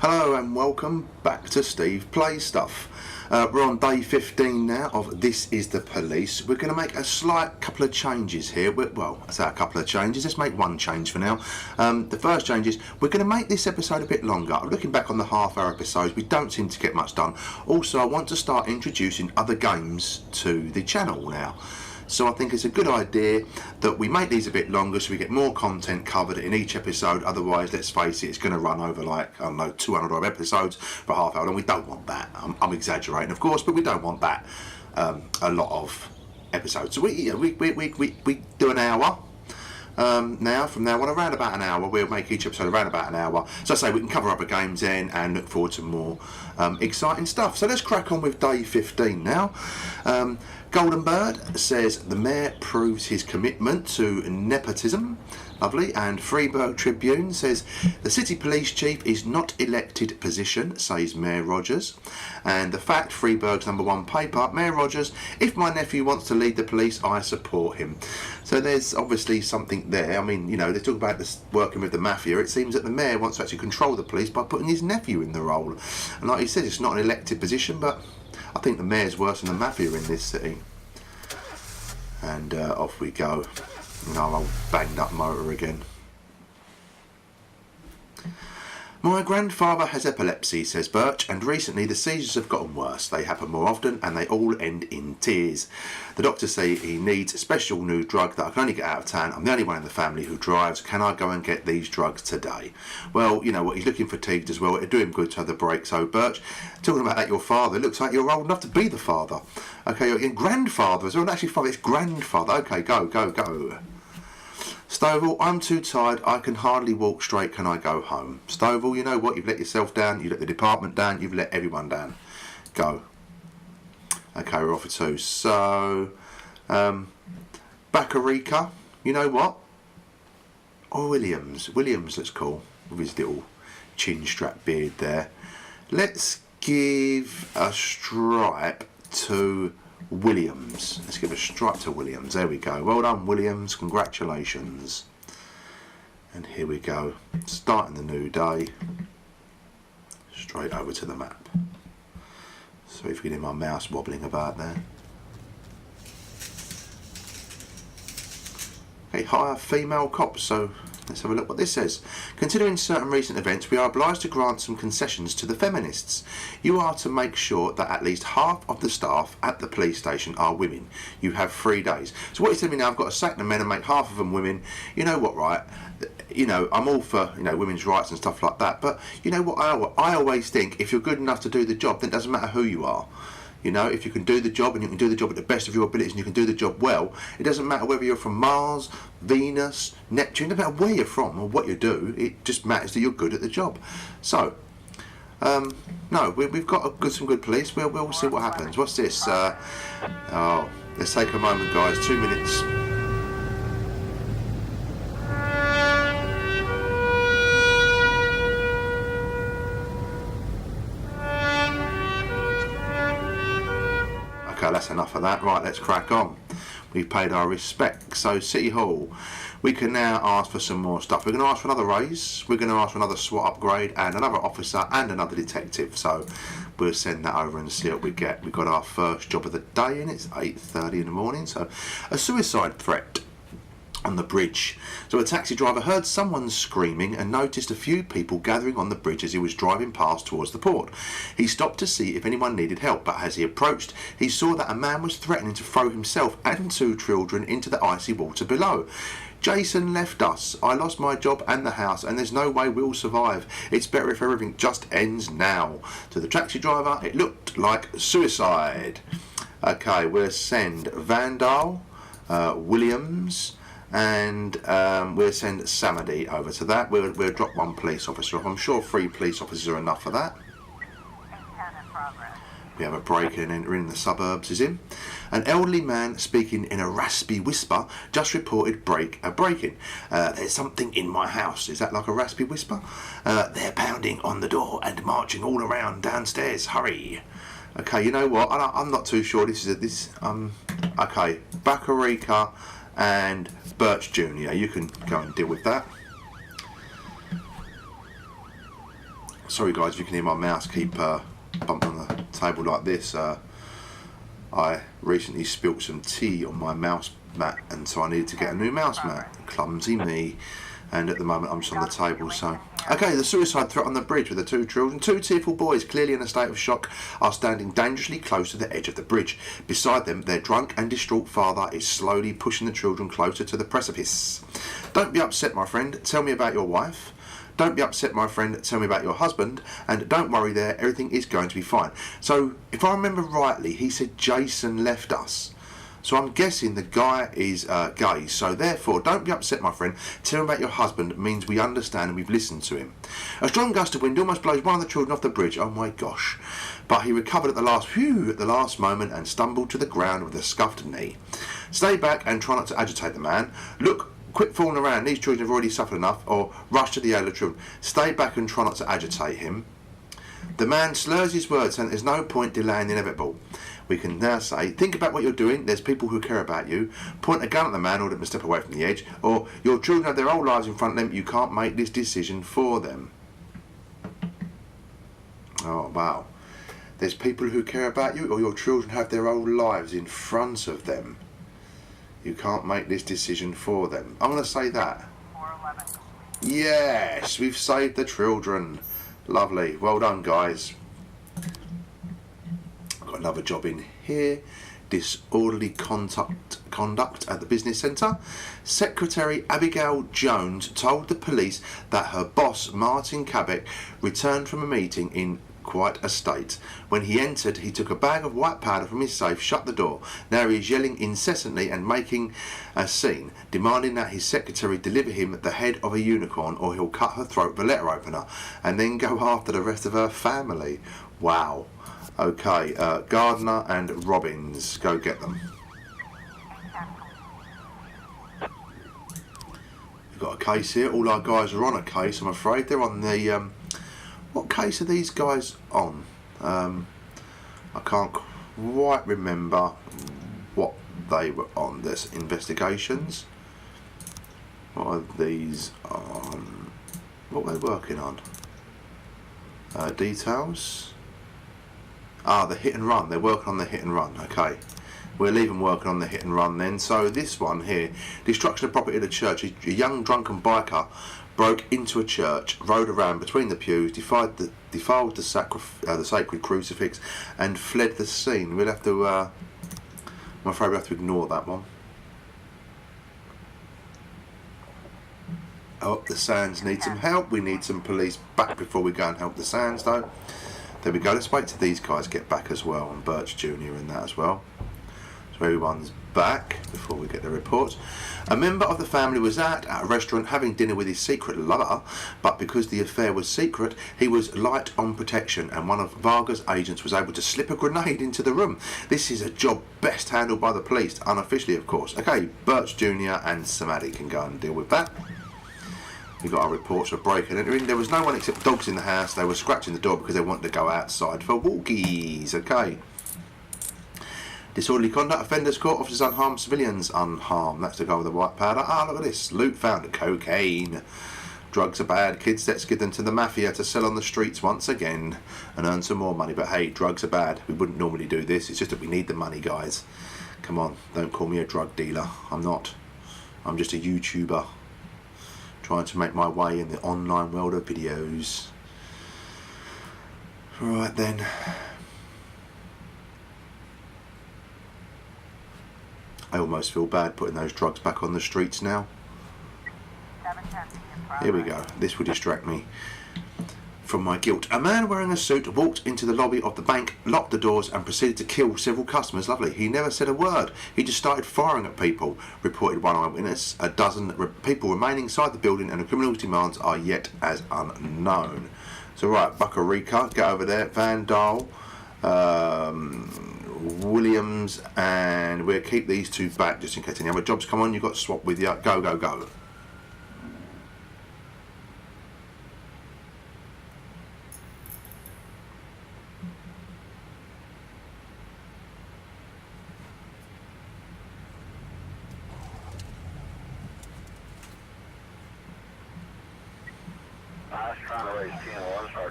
Hello and welcome back to Steve Plays Stuff. We're on day 15 now of This Is the Police. We're going to make a slight couple of changes here. Well, I say a couple of changes. Let's make one change for now. The first change is we're going to make this episode a bit longer. Looking back on the half-hour episodes, we don't seem to get much done. Also, I want to start introducing other games to the channel now. So I think it's a good idea that we make these a bit longer so we get more content covered in each episode. Otherwise, let's face it, it's going to run over like, I don't know, 200 odd episodes for half hour, and we don't want that. I'm exaggerating, of course, but we don't want that. A lot of episodes. So we do an hour. Now, from now on, around about an hour, we'll make each episode around about an hour. So I say we can cover other games then and look forward to more exciting stuff. So let's crack on with day 15 now. Golden Bird says the mayor proves his commitment to nepotism. Lovely. And Freeburg Tribune says the city police chief is not elected position, says Mayor Rogers. And the fact, Freeburg's #1 paper, Mayor Rogers, if my nephew wants to lead the police, I support him. So there's obviously something there. I mean, you know, they talk about this working with the mafia. It seems that the mayor wants to actually control the police by putting his nephew in the role. And like he said, it's not an elected position, but I think the mayor's worse than the mafia in this city. And off we go. No, old banged up motor again. My grandfather has epilepsy, says Birch, and recently the seizures have gotten worse. They happen more often and they all end in tears. The doctors say he needs a special new drug that I can only get out of town. I'm the only one in the family who drives. Can I go and get these drugs today? Well, you know what, he's looking fatigued as well. It'd do him good to have the break. So, Birch, talking about that, your father, looks like you're old enough to be the father. Okay, your grandfather as well. Actually, father, it's grandfather. Okay, go. Stovall, I'm too tired, I can hardly walk straight, can I go home? Stovall, you know what, you've let yourself down, you've let the department down, you've let everyone down. Go. Okay, we're off for 2. So, Bakarika, you know what? Oh, Williams looks cool, with his little chin strap beard there. Let's give a stripe to Williams. Let's give a stripe to Williams. There we go. Well done, Williams. Congratulations. And here we go. Starting the new day. Straight over to the map. So if you can hear my mouse wobbling about there. Okay, hire female cops. So let's have a look what this says. Considering certain recent events, we are obliged to grant some concessions to the feminists. You are to make sure that at least half of the staff at the police station are women. You have 3 days. So what he's telling me now, I've got to sack the men and make half of them women. You know what, right? You know, I'm all for, you know, women's rights and stuff like that. But you know what, I always think if you're good enough to do the job, then it doesn't matter who you are. You know, if you can do the job and you can do the job at the best of your abilities and you can do the job well, it doesn't matter whether you're from Mars, Venus, Neptune, no matter where you're from or what you do, it just matters that you're good at the job. So, no, we've got some good police. We'll see what happens. What's this? Oh, let's take a moment, guys. 2 minutes. Okay, that's enough of that. Right, let's crack on. We've paid our respects. So, City Hall, we can now ask for some more stuff. We're going to ask for another raise. We're going to ask for another SWAT upgrade and another officer and another detective. So, we'll send that over and see what we get. We've got our first job of the day and it's 8:30 in the morning. So, a suicide threat on the bridge. So a taxi driver heard someone screaming and noticed a few people gathering on the bridge as he was driving past towards the port. He stopped to see if anyone needed help, but as he approached, he saw that a man was threatening to throw himself and 2 children into the icy water below. Jason left us. I lost my job and the house, and there's no way we'll survive. It's better if everything just ends now. To the taxi driver, it looked like suicide. Okay, we'll send Vandal, Williams, and we'll send Samadi over to that. We'll drop 1 police officer off. I'm sure 3 police officers are enough for that. We have a break and enter in the suburbs is in. An elderly man speaking in a raspy whisper just reported a break-in. There's something in my house. Is that like a raspy whisper? They're pounding on the door and marching all around downstairs. Hurry. Okay, you know what? I'm not too sure. Okay, Bakarika and Birch Jr. You can go and deal with that. Sorry guys if you can hear my mouse keep bumping on the table like this. I recently spilt some tea on my mouse mat, and so I needed to get a new mouse mat. Clumsy me. And at the moment I'm just on the table, so... Okay, the suicide threat on the bridge with the two children. Two tearful boys, clearly in a state of shock, are standing dangerously close to the edge of the bridge. Beside them, their drunk and distraught father is slowly pushing the children closer to the precipice. Don't be upset, my friend. Tell me about your wife. Don't be upset, my friend. Tell me about your husband. And don't worry there, everything is going to be fine. So, if I remember rightly, he said Jason left us. So I'm guessing the guy is gay. So therefore, don't be upset, my friend. Tell him about your husband means we understand and we've listened to him. A strong gust of wind almost blows one of the children off the bridge. Oh my gosh. But he recovered at the last moment and stumbled to the ground with a scuffed knee. Stay back and try not to agitate the man. Look, quit fooling around. These children have already suffered enough. Or rush to the elder children. Stay back and try not to agitate him. The man slurs his words and there's no point delaying the inevitable. We can now say, think about what you're doing, there's people who care about you, point a gun at the man, order him to step away from the edge, or your children have their whole lives in front of them, you can't make this decision for them. Oh wow. There's people who care about you, or your children have their whole lives in front of them. You can't make this decision for them. I'm going to say that. Yes, we've saved the children. Lovely. Well done, guys. Got another job in here. Disorderly conduct at the business centre. Secretary Abigail Jones told the police that her boss, Martin Cabot, returned from a meeting in quite a state. When he entered, he took a bag of white powder from his safe, shut the door. Now he is yelling incessantly and making a scene, demanding that his secretary deliver him the head of a unicorn or he'll cut her throat with a letter opener and then go after the rest of her family. Wow. Okay, Gardner and Robbins, go get them. We've got a case here. All our guys are on a case, I'm afraid. They're on the... what case are these guys on? I can't quite remember what they were on. There's investigations. What are these on? What were they working on? Details. Ah, the hit and run. They're working on the hit and run. Okay. We'll leave them working on the hit and run then. So this one here, destruction of property at a church. A young drunken biker broke into a church, rode around between the pews, defiled the sacred crucifix, and fled the scene. We'll have to. I'm afraid we have to ignore that one. Oh, the Sands need some help. We need some police back before we go and help the Sands, though. There we go. Let's wait till these guys get back as well, and Birch Jr. and that as well. So everyone's back before we get the reports. A member of the family was at a restaurant having dinner with his secret lover, but because the affair was secret, he was light on protection, and one of Varga's agents was able to slip a grenade into the room. This is a job best handled by the police, unofficially of course. Okay, Birch Jr. and Samadhi can go and deal with that. We got our reports of break and entering. There was no one except dogs in the house. They were scratching the door because they wanted to go outside for walkies. Okay. Disorderly conduct. Offenders caught. Officers unharmed. Civilians unharmed. That's the guy with the white powder. Ah, look at this. Loot found. Cocaine. Drugs are bad. Kids, let's give them to the mafia to sell on the streets once again and earn some more money. But hey, drugs are bad. We wouldn't normally do this. It's just that we need the money, guys. Come on. Don't call me a drug dealer. I'm not. I'm just a YouTuber trying to make my way in the online world of videos. Right then. I almost feel bad putting those drugs back on the streets now. Here we go. This will distract me from my guilt. A man wearing a suit walked into the lobby of the bank, locked the doors and proceeded to kill several customers. Lovely. He never said a word. He just started firing at people, reported one eyewitness. A dozen people remain inside the building and the criminal's demands are yet as unknown. So right, Buckarika, get over there. Van Dahl, Williams, and we'll keep these two back just in case any other jobs come on. You've got to swap with you. Go, go, go.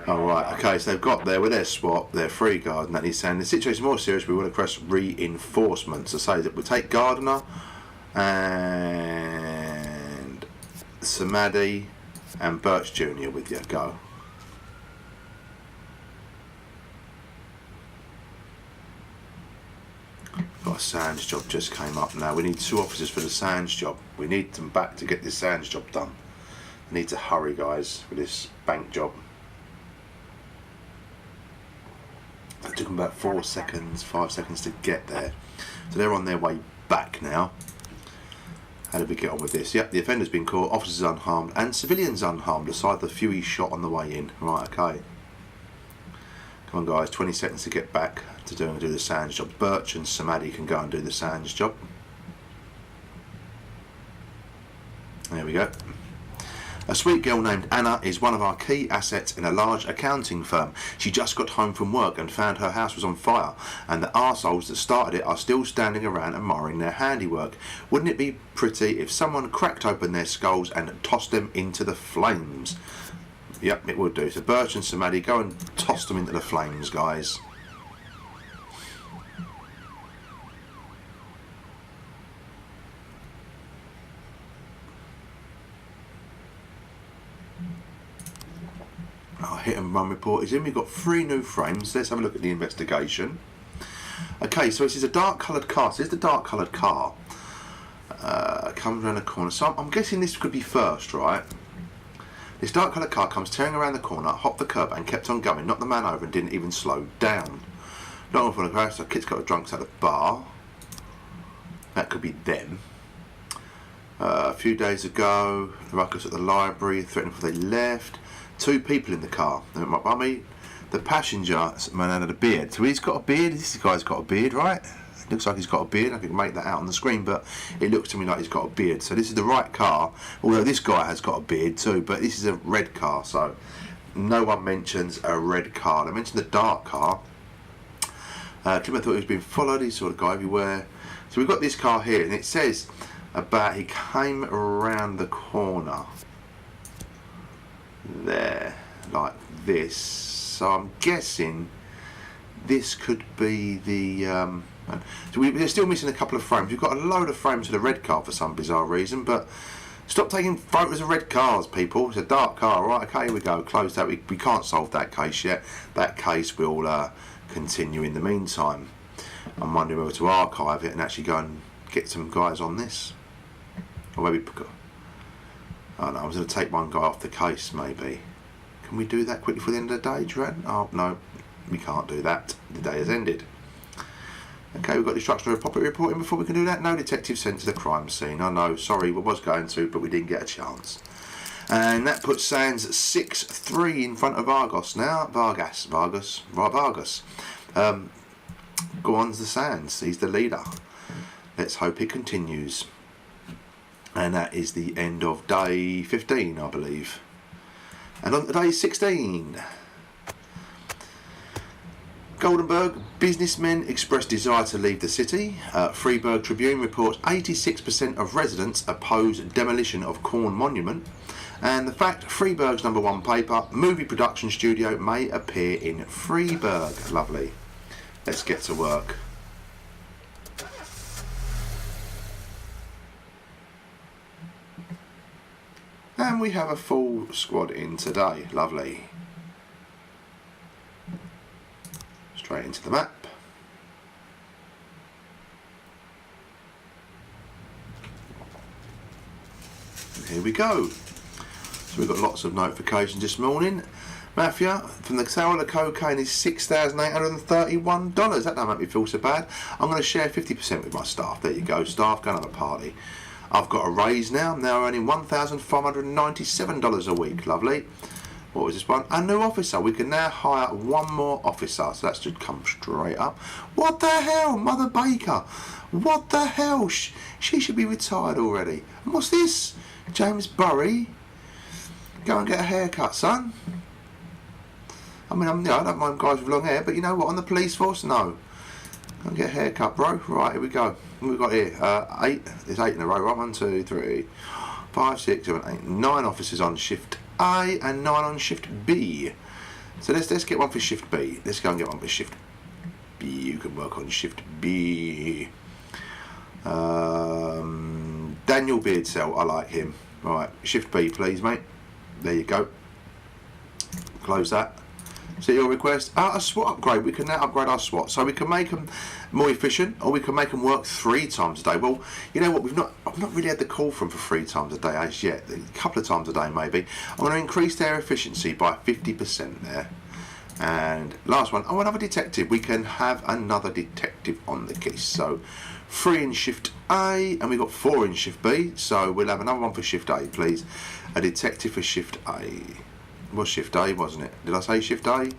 Alright, okay, so they've got there with their swap, their free guard, and that he's saying the situation is more serious, we want to request reinforcements. So say that we'll take Gardner and Samadhi and Birch Jr. with you. Go. Got a Sands job just came up now. We need 2 officers for the Sands job. We need them back to get this Sands job done. I need to hurry, guys, with this bank job. It took them about 5 seconds to get there. So they're on their way back now. How did we get on with this? Yep, the offender's been caught, officers unharmed and civilians unharmed aside the few he shot on the way in. Right, okay. Come on guys, 20 seconds to get back to do the Sands job. Birch and Samadhi can go and do the Sands job. There we go. A sweet girl named Anna is one of our key assets in a large accounting firm. She just got home from work and found her house was on fire, and the arseholes that started it are still standing around admiring their handiwork. Wouldn't it be pretty if someone cracked open their skulls and tossed them into the flames? Yep, it would do. So Birch and Samadhi, go and toss them into the flames, guys. Our hit and run report is in. We've got 3 new frames. Let's have a look at the investigation. Okay, so this is a dark coloured car. So this is the dark coloured car. Comes around the corner. So I'm guessing this could be first, right? This dark coloured car comes tearing around the corner, hopped the curb and kept on going, knocked the man over and didn't even slow down. Not off on the crash, so kids got the drunks at the bar. That could be them. A few days ago, the ruckus at the library, threatened before they left. 2 people in the car. I mean, the passenger man had a beard. So he's got a beard. This guy's got a beard, right? It looks like he's got a beard. I can make that out on the screen, but it looks to me like he's got a beard. So this is the right car, although this guy has got a beard too, but this is a red car, so no one mentions a red car. They mentioned the dark car. Tim, I thought he was being followed. He saw the guy everywhere. So we've got this car here, and it says about he came around the corner there, like this. So I'm guessing this could be the so we're still missing a couple of frames. We've got a load of frames for the red car for some bizarre reason, but stop taking photos of red cars, people. It's a dark car. Right, okay, here we go. Close that. We can't solve that case yet. That case will continue in the meantime. I'm wondering whether to archive it and actually go and get some guys on this, or maybe I don't know, I was going to take one guy off the case, maybe. Can we do that quickly for the end of the day, Dren? Oh, no, we can't do that. The day has ended. Okay, we've got destruction of property reporting before we can do that. No detective sent to the crime scene. I know, sorry, we was going to, but we didn't get a chance. And that puts Sands 6-3 in front of Vargas now. Vargas. Go on to the Sands. He's the leader. Let's hope it continues. And that is the end of day 15, I believe. And on to day 16. Goldenberg, businessmen express desire to leave the city. Freeburg Tribune reports 86% of residents oppose demolition of Corn Monument. And the fact, Freeburg's #1 paper, movie production studio may appear in Freeburg. Lovely. Let's get to work. And we have a full squad in today. Lovely. Straight into the map. And here we go. So we've got lots of notifications this morning. Mafia, from the sale of the cocaine is $6,831. That don't make me feel so bad. I'm going to share 50% with my staff. There you go, staff, go and have a party. I've got a raise now. I'm now earning $1,597 a week. Lovely. What was this one? A new officer. We can now hire 1 more officer. So that should come straight up. What the hell, Mother Baker? What the hell? She should be retired already. And what's this? James Burry. Go and get a haircut, son. I mean, I don't mind guys with long hair, but you know what? On the police force, no. Go and get a haircut, bro. Right, here we go. What have we got here? 8. There's 8 in a row, right? 1, 2, 3, 5, 6, 7, 8. 9 officers on shift A and 9 on shift B. So let's get one for shift B. Let's go and get one for shift B. You can work on shift B. Daniel Beardsell, I like him. Right, shift B please, mate. There you go. Close that. See your request? A SWAT upgrade. We can now upgrade our SWAT, so we can make them more efficient, or we can make them work 3 times a day. Well, you know what? I've not really had the call from for 3 times a day as yet. A couple of times a day maybe. I'm going to increase their efficiency by 50% there. And last one. Oh, another detective. We can have another detective on the case. So 3 in shift A, and we've got 4 in shift B. So we'll have another one for shift A, please. A detective for shift A. It was shift A, wasn't it? Did I say shift A?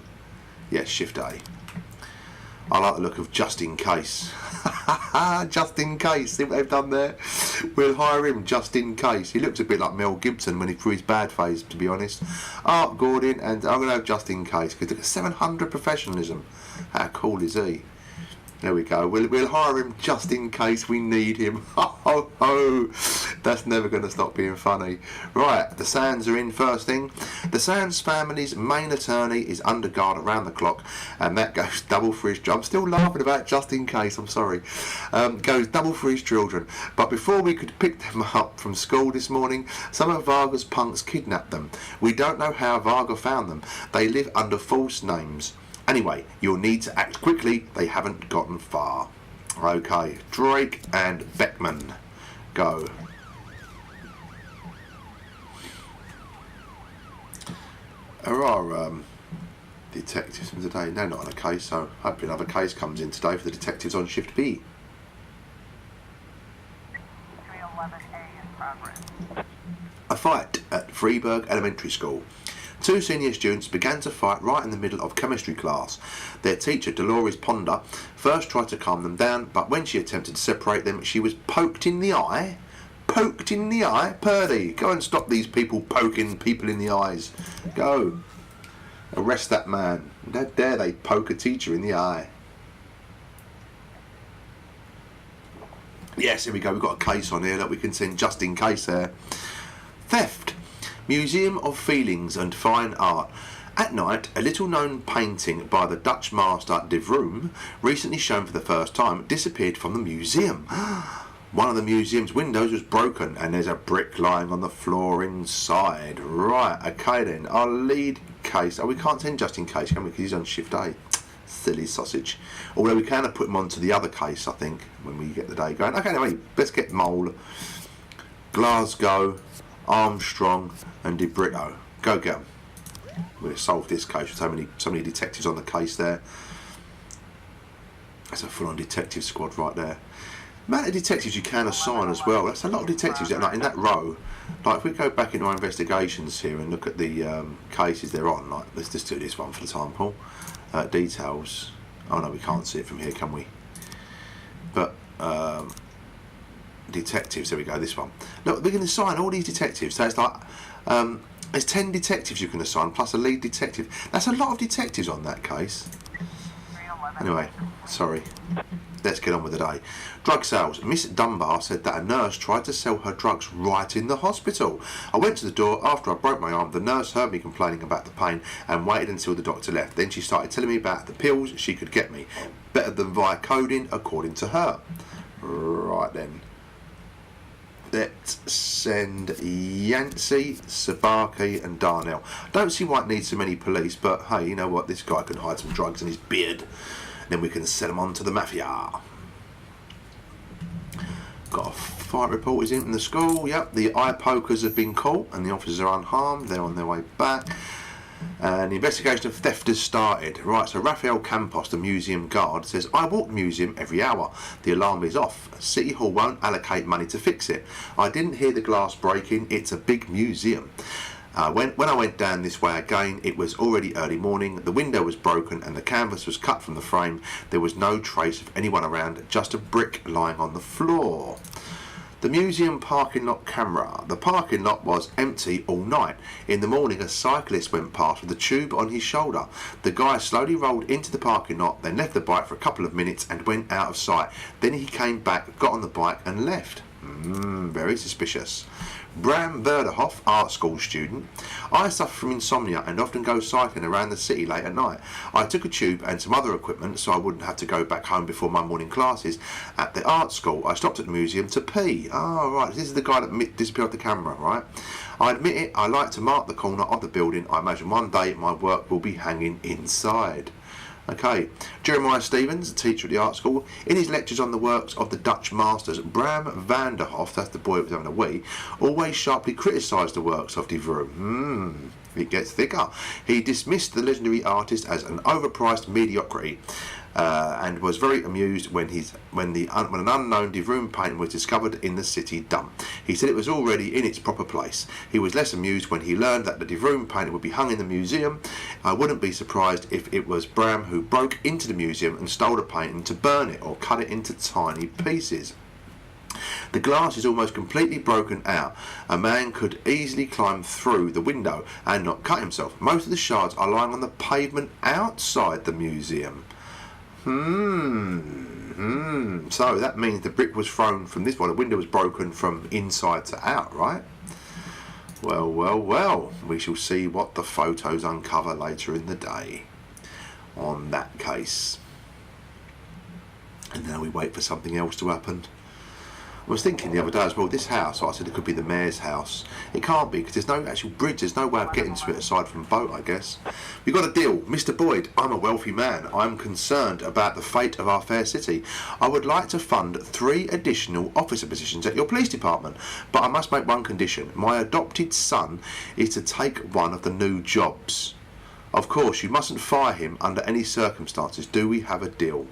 Yes, shift A. I like the look of just in case. Just in case. See what they've done there? We'll hire him just in case. He looks a bit like Mel Gibson when he threw his bad phase, to be honest. Art Gordon, and I'm going to have just in case, because look at 700 professionalism. How cool is he? There we go. We'll hire him just in case we need him. Ho, ho. That's never going to stop being funny. Right, the Sands are in first thing. The Sands family's main attorney is under guard around the clock, and that goes double for his children. I'm still laughing about just in case, I'm sorry. Goes double for his children. But before we could pick them up from school this morning, some of Varga's punks kidnapped them. We don't know how Varga found them. They live under false names. Anyway, you'll need to act quickly. They haven't gotten far. Okay, Drake and Beckman. Go. There are detectives from today. No, not on a case, so hopefully another case comes in today for the detectives on shift B. 311A in progress. A fight at Freeburg Elementary School. 2 senior students began to fight right in the middle of chemistry class. Their teacher, Dolores Ponder, first tried to calm them down, but when she attempted to separate them, she was poked in the eye. Poked in the eye? Purdy, go and stop these people poking people in the eyes. Go. Arrest that man. How dare they poke a teacher in the eye? Yes, here we go. We've got a case on here that we can send just in case there. Theft. Museum of Feelings and Fine Art. At night, a little-known painting by the Dutch master De Vroom, recently shown for the first time, disappeared from the museum. One of the museum's windows was broken, and there's a brick lying on the floor inside. Right, okay then. Our lead case. Oh, we can't send just in case, can we? Because he's on shift A. Silly sausage. Although we can have put him onto the other case, I think, when we get the day going. Okay, anyway, let's get Mole, Glasgow, Armstrong and De Brito. Go get them. We'll solve this case with so many detectives on the case there. That's a full-on detective squad right there. The amount of detectives you can assign as well. That's a lot of detectives that, like, in that row. Like if we go back into our investigations here and look at the cases they're on, like let's just do this one for the time, Paul. Details. Oh no, we can't see it from here, can we? But detectives, there we go, this one. Look, we can assign all these detectives, so it's like there's 10 detectives you can assign plus a lead detective. That's a lot of detectives on that case. Anyway, sorry, let's get on with the day. Drug sales. Miss Dunbar said that a nurse tried to sell her drugs right in the hospital. I went to the door after I broke my arm. The nurse heard me complaining about the pain and waited until the doctor left. Then she started telling me about the pills she could get me, better than via coding according to her. Right then. Let's send Yancey, Sabaki and Darnell. Don't see why it needs so many police, but hey, you know what? This guy can hide some drugs in his beard. Then we can send them on to the mafia. Got a fight report is in from the school. Yep, the eye pokers have been caught and the officers are unharmed. They're on their way back. And the investigation of theft has started. Right, so Rafael Campos, the museum guard, says, I walk the museum every hour. The alarm is off. City Hall won't allocate money to fix it. I didn't hear the glass breaking. It's a big museum. When I went down this way again, it was already early morning. The window was broken and the canvas was cut from the frame. There was no trace of anyone around, just a brick lying on the floor. The museum parking lot camera. The parking lot was empty all night. In the morning, a cyclist went past with a tube on his shoulder. The guy slowly rolled into the parking lot, then left the bike for a couple of minutes and went out of sight. Then he came back, got on the bike and left. Very suspicious. Bram Verderhoff, art school student. I suffer from insomnia and often go cycling around the city late at night. I took a tube and some other equipment so I wouldn't have to go back home before my morning classes at the art school. I stopped at the museum to pee. Oh, right, this is the guy that disappeared off the camera, right? I admit it, I like to mark the corner of the building. I imagine one day my work will be hanging inside. Okay, Jeremiah Stevens, a teacher at the art school, in his lectures on the works of the Dutch masters, Bram van der Hoff, that's the boy who was having a wee, always sharply criticised the works of De Vroom. It gets thicker. He dismissed the legendary artist as an overpriced mediocrity, and was very amused when an unknown De Vroom painting was discovered in the city dump. He said it was already in its proper place. He was less amused when he learned that the De Vroom painting would be hung in the museum. I wouldn't be surprised if it was Bram who broke into the museum and stole the painting to burn it or cut it into tiny pieces. The glass is almost completely broken out. A man could easily climb through the window and not cut himself. Most of the shards are lying on the pavement outside the museum. So that means the brick was thrown from this one. The window was broken from inside to out, right? Well, well, well. We shall see what the photos uncover later in the day on that case. And now we wait for something else to happen. I was thinking the other day as well, this house, I said it could be the mayor's house. It can't be, because there's no actual bridge, there's no way of getting to it aside from a boat, I guess. We got a deal. Mr. Boyd, I'm a wealthy man. I'm concerned about the fate of our fair city. I would like to fund 3 additional officer positions at your police department, but I must make one condition. My adopted son is to take one of the new jobs. Of course, you mustn't fire him under any circumstances. Do we have a deal?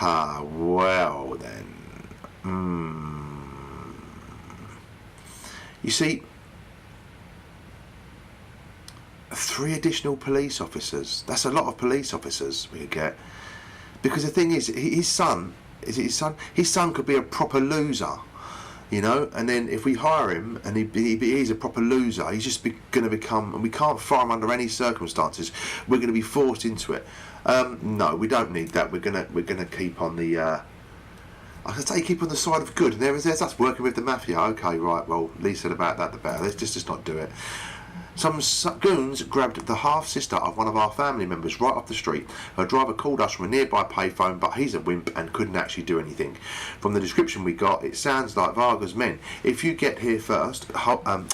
Well then. You see, 3 additional police officers. That's a lot of police officers we could get. Because the thing is, his son, is it his son? His son could be a proper loser, you know. And then if we hire him and he's a proper loser, he's just going to become, and we can't fire him under any circumstances. We're going to be forced into it. No, we don't need that. We're gonna keep on the. I could say keep on the side of good. And there's us working with the mafia. Okay, right. Well, Lee said about that the better. Let's just not do it. Some goons grabbed the half-sister of one of our family members right off the street. Her driver called us from a nearby payphone, but he's a wimp and couldn't actually do anything. From the description we got, it sounds like Varga's men. If you get there first, hold on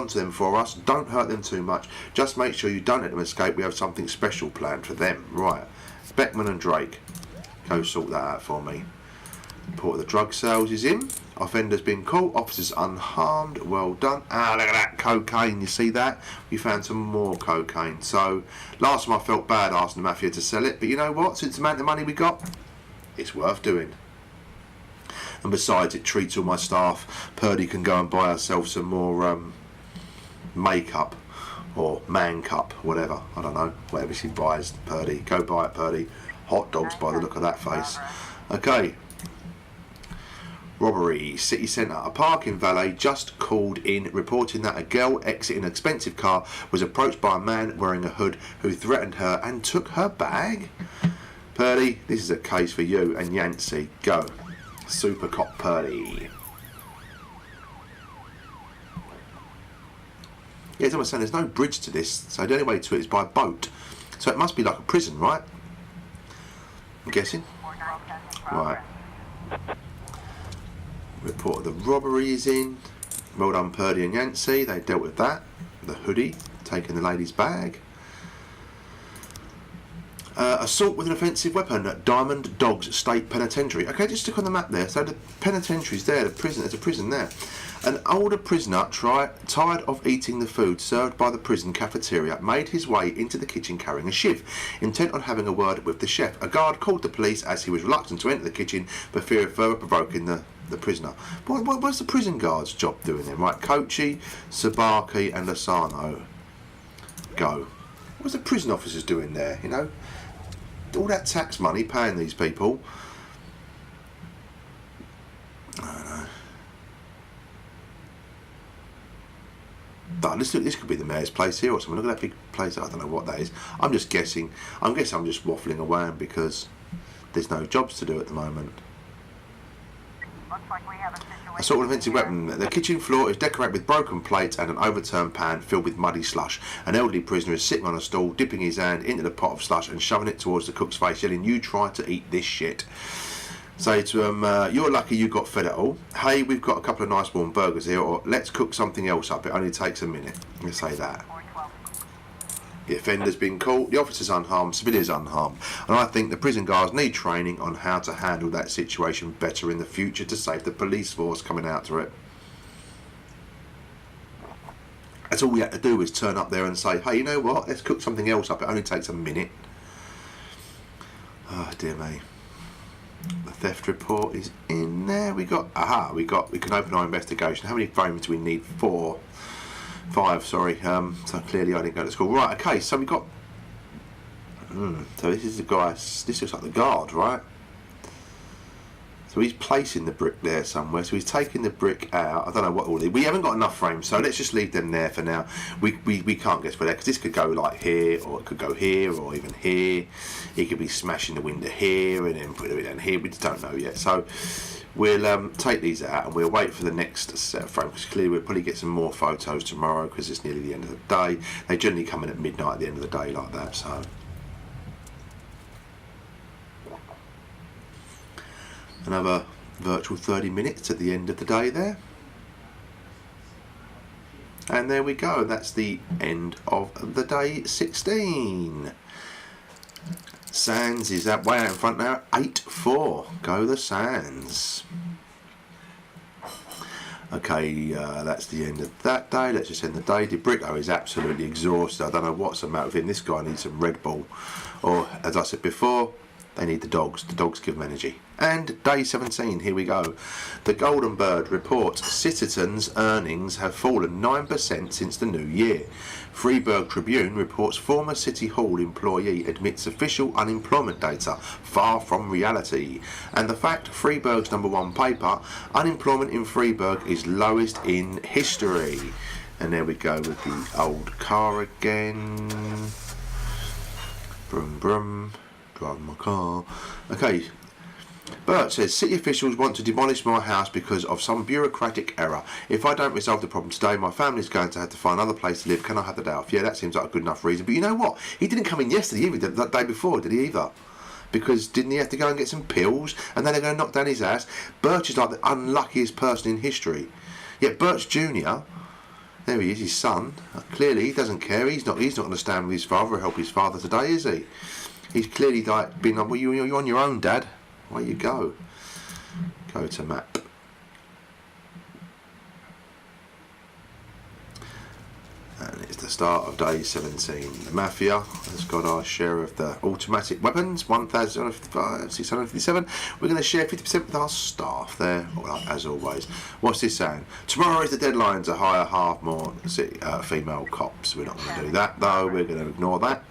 to them for us. Don't hurt them too much. Just make sure you don't let them escape. We have something special planned for them. Right. Beckman and Drake. Go sort that out for me. Report of the drug sales is in. Offenders been caught. Officers unharmed. Well done. Ah, look at that cocaine. You see that? We found some more cocaine. So last time I felt bad asking the mafia to sell it, but you know what? Since the amount of money we got, it's worth doing. And besides, it treats all my staff. Purdy can go and buy herself some more makeup or man cup, whatever. I don't know. Whatever she buys, Purdy. Go buy it, Purdy. Hot dogs by the look of that face. Okay. Robbery, city centre. A parking valet just called in reporting that a girl exiting an expensive car was approached by a man wearing a hood who threatened her and took her bag. Purdy, this is a case for you and Yancey. Go. Super Cop Purdy. Yeah, as I was saying, there's no bridge to this, so the only way to it is by boat. So it must be like a prison, right? I'm guessing. Right. Report of the robbery is in. Well done, Purdy and Yancey. They dealt with that. The hoodie, taking the lady's bag. Assault with an offensive weapon at Diamond Dogs State Penitentiary. Okay, just stick on the map there. So the penitentiary's there, the prison, there's a prison there. An older prisoner, tired of eating the food served by the prison cafeteria, made his way into the kitchen carrying a shiv, intent on having a word with the chef. A guard called the police as he was reluctant to enter the kitchen for fear of further provoking the prisoner. What's the prison guard's job doing then? Right, Kochi, Sabaki and Lasano. Go. What's the prison officers doing there, you know? All that tax money paying these people. I don't know. But this could be the mayor's place here or something. Look at that big place. I don't know what that is. I'm just guessing. I'm guessing I'm just waffling around because there's no jobs to do at the moment. Looks like we have a situation. Assault with an offensive weapon. The kitchen floor is decorated with broken plates and an overturned pan filled with muddy slush. An elderly prisoner is sitting on a stool, dipping his hand into the pot of slush and shoving it towards the cook's face, yelling, "You try to eat this shit." Say to him, "You're lucky you got fed at all. Hey, we've got a couple of nice warm burgers here, or let's cook something else up. It only takes a minute." You say that. 412. The offender's been caught, the officer's unharmed, civilians unharmed. And I think the prison guards need training on how to handle that situation better in the future to save the police force coming out to it. That's all we had to do was turn up there and say, "Hey, you know what? Let's cook something else up. It only takes a minute." Oh, dear me. The theft report is in there. We can open our investigation. How many frames do we need? 5, sorry. So clearly I didn't go to school. Right, okay, so we got... so this is the guy... This looks like the guard, right? So he's placing the brick there somewhere. So he's taking the brick out. I don't know what all... We haven't got enough frames, so let's just leave them there for now. We can't guess where they're... Because this could go like here, or it could go here, or even here. He could be smashing the window here, and then putting it down here. We just don't know yet. So... we'll take these out and we'll wait for the next set of frames, because clearly we'll probably get some more photos tomorrow because it's nearly the end of the day. They generally come in at midnight at the end of the day like that, so. Another virtual 30 minutes at the end of the day there. And there we go, that's the end of the day 16. Sands is that way out in front now, 8-4. Go the Sands. Okay, that's the end of that day. Let's just end the day. De Brito is absolutely exhausted. I don't know what's the matter with him. This guy needs some Red Bull. Or, as I said before, they need the dogs. The dogs give them energy. And day 17, here we go. The Golden Bird reports citizens' earnings have fallen 9% since the new year. Freiburg Tribune reports former City Hall employee admits official unemployment data far from reality. And the fact, Freiburg's #1 paper, unemployment in Freiburg is lowest in history. And there we go with the old car again. Brum brum. Driving my car. Okay. Bert says, city officials want to demolish my house because of some bureaucratic error. If I don't resolve the problem today, my family's going to have to find another place to live. Can I have the day off? Yeah, that seems like a good enough reason. But you know what? He didn't come in yesterday either, that day before, did he either? Because didn't he have to go and get some pills? And then they're going to knock down his house. Birch is like the unluckiest person in history. Yet Birch Jr., there he is, his son. Clearly he doesn't care. He's not going to stand with his father or help his father today, is he? He's clearly like been like, well, you're on your own, Dad. Away you go. Go to map. And it's the start of day 17. The Mafia has got our share of the automatic weapons, 1,657. We're going to share 50% with our staff there, as always. What's this saying? Tomorrow is the deadline to hire half more female cops. We're not going to do that, though. We're going to ignore that.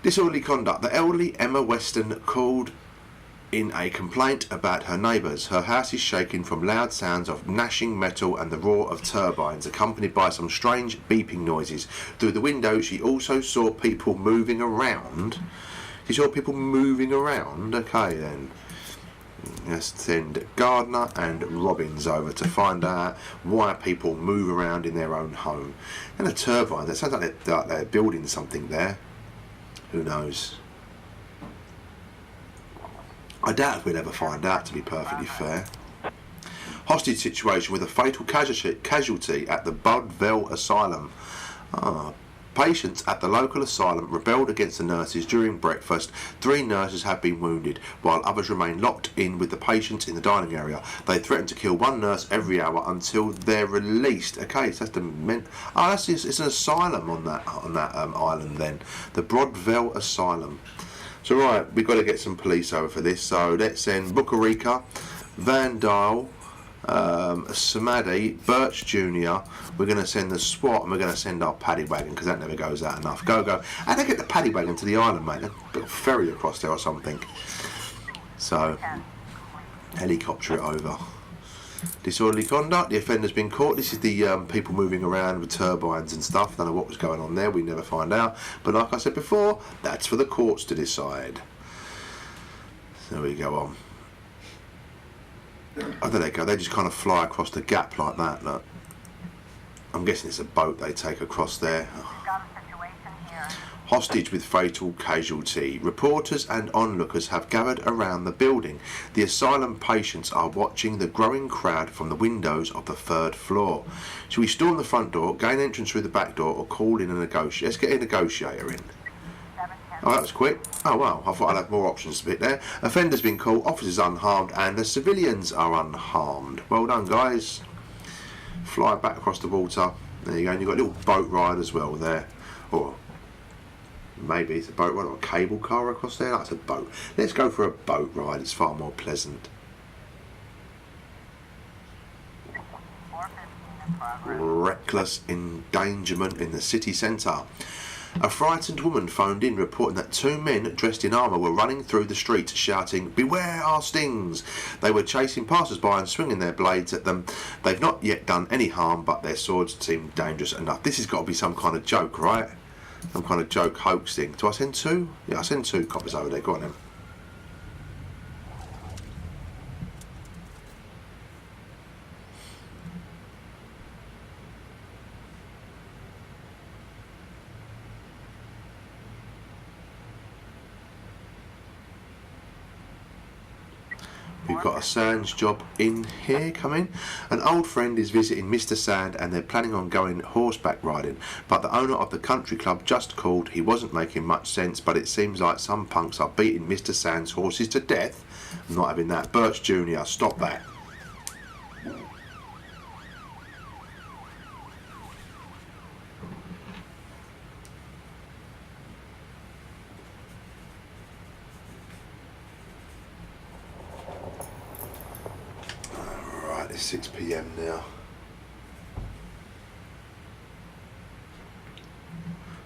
Disorderly conduct. The elderly Emma Weston called in a complaint about her neighbours. Her house is shaking from loud sounds of gnashing metal and the roar of turbines, accompanied by some strange beeping noises. Through the window, she also saw people moving around. She saw people moving around? Okay, then. Let's send Gardner and Robbins over to find out why people move around in their own home. And a turbine, that sounds like they're building something there. Who knows? I doubt if we'll ever find out, to be perfectly fair. Hostage situation with a fatal casualty at the Budville Asylum. Patients at the local asylum rebelled against the nurses during breakfast. 3 nurses have been wounded, while others remain locked in with the patients in the dining area. They threaten to kill 1 nurse every hour until they're released. Okay, so that's it's an asylum on that island then. The Broadville Asylum. So right, we've got to get some police over for this. So let's send Bukarika, Van Dyle, Samadhi, Birch Jr. We're going to send the SWAT and we're going to send our paddy wagon because that never goes out enough. Go. And they get the paddy wagon to the island, mate. A bit of ferry across there or something. So, helicopter it over. Disorderly conduct. The offender's been caught. This is the people moving around with turbines and stuff. Don't know what was going on there. We never find out. But like I said before, that's for the courts to decide. So we go on. Oh, there they go. They just kind of fly across the gap like that. Look. I'm guessing it's a boat they take across there. Got a situation here. Hostage with fatal casualty. Reporters and onlookers have gathered around the building. The asylum patients are watching the growing crowd from the windows of the 3rd floor. Shall we storm the front door, gain entrance through the back door, or call in a negotiator? Let's get a negotiator in. 710. Oh, that was quick. Oh, wow. I thought I'd have more options a bit there. Offenders been caught, officers unharmed, and the civilians are unharmed. Well done, guys. Fly back across the water. There you go. And you've got a little boat ride as well there. Or maybe it's a boat ride or a cable car across there. That's a boat. Let's go for a boat ride. It's far more pleasant. 415 in progress. Reckless endangerment in the city centre. A frightened woman phoned in reporting that 2 men dressed in armour were running through the streets shouting, "Beware our stings!" They were chasing passers-by and swinging their blades at them. They've not yet done any harm, but their swords seem dangerous enough. This has got to be some kind of joke, right? Some kind of joke hoax thing. Do I send 2? Yeah, I send 2 coppers over there. Go on then. We've got a Sands job in here coming. An old friend is visiting Mr. Sand and they're planning on going horseback riding. But the owner of the country club just called. He wasn't making much sense, but it seems like some punks are beating Mr. Sand's horses to death. I'm not having that. Birch Jr., stop that. It's 6 PM now.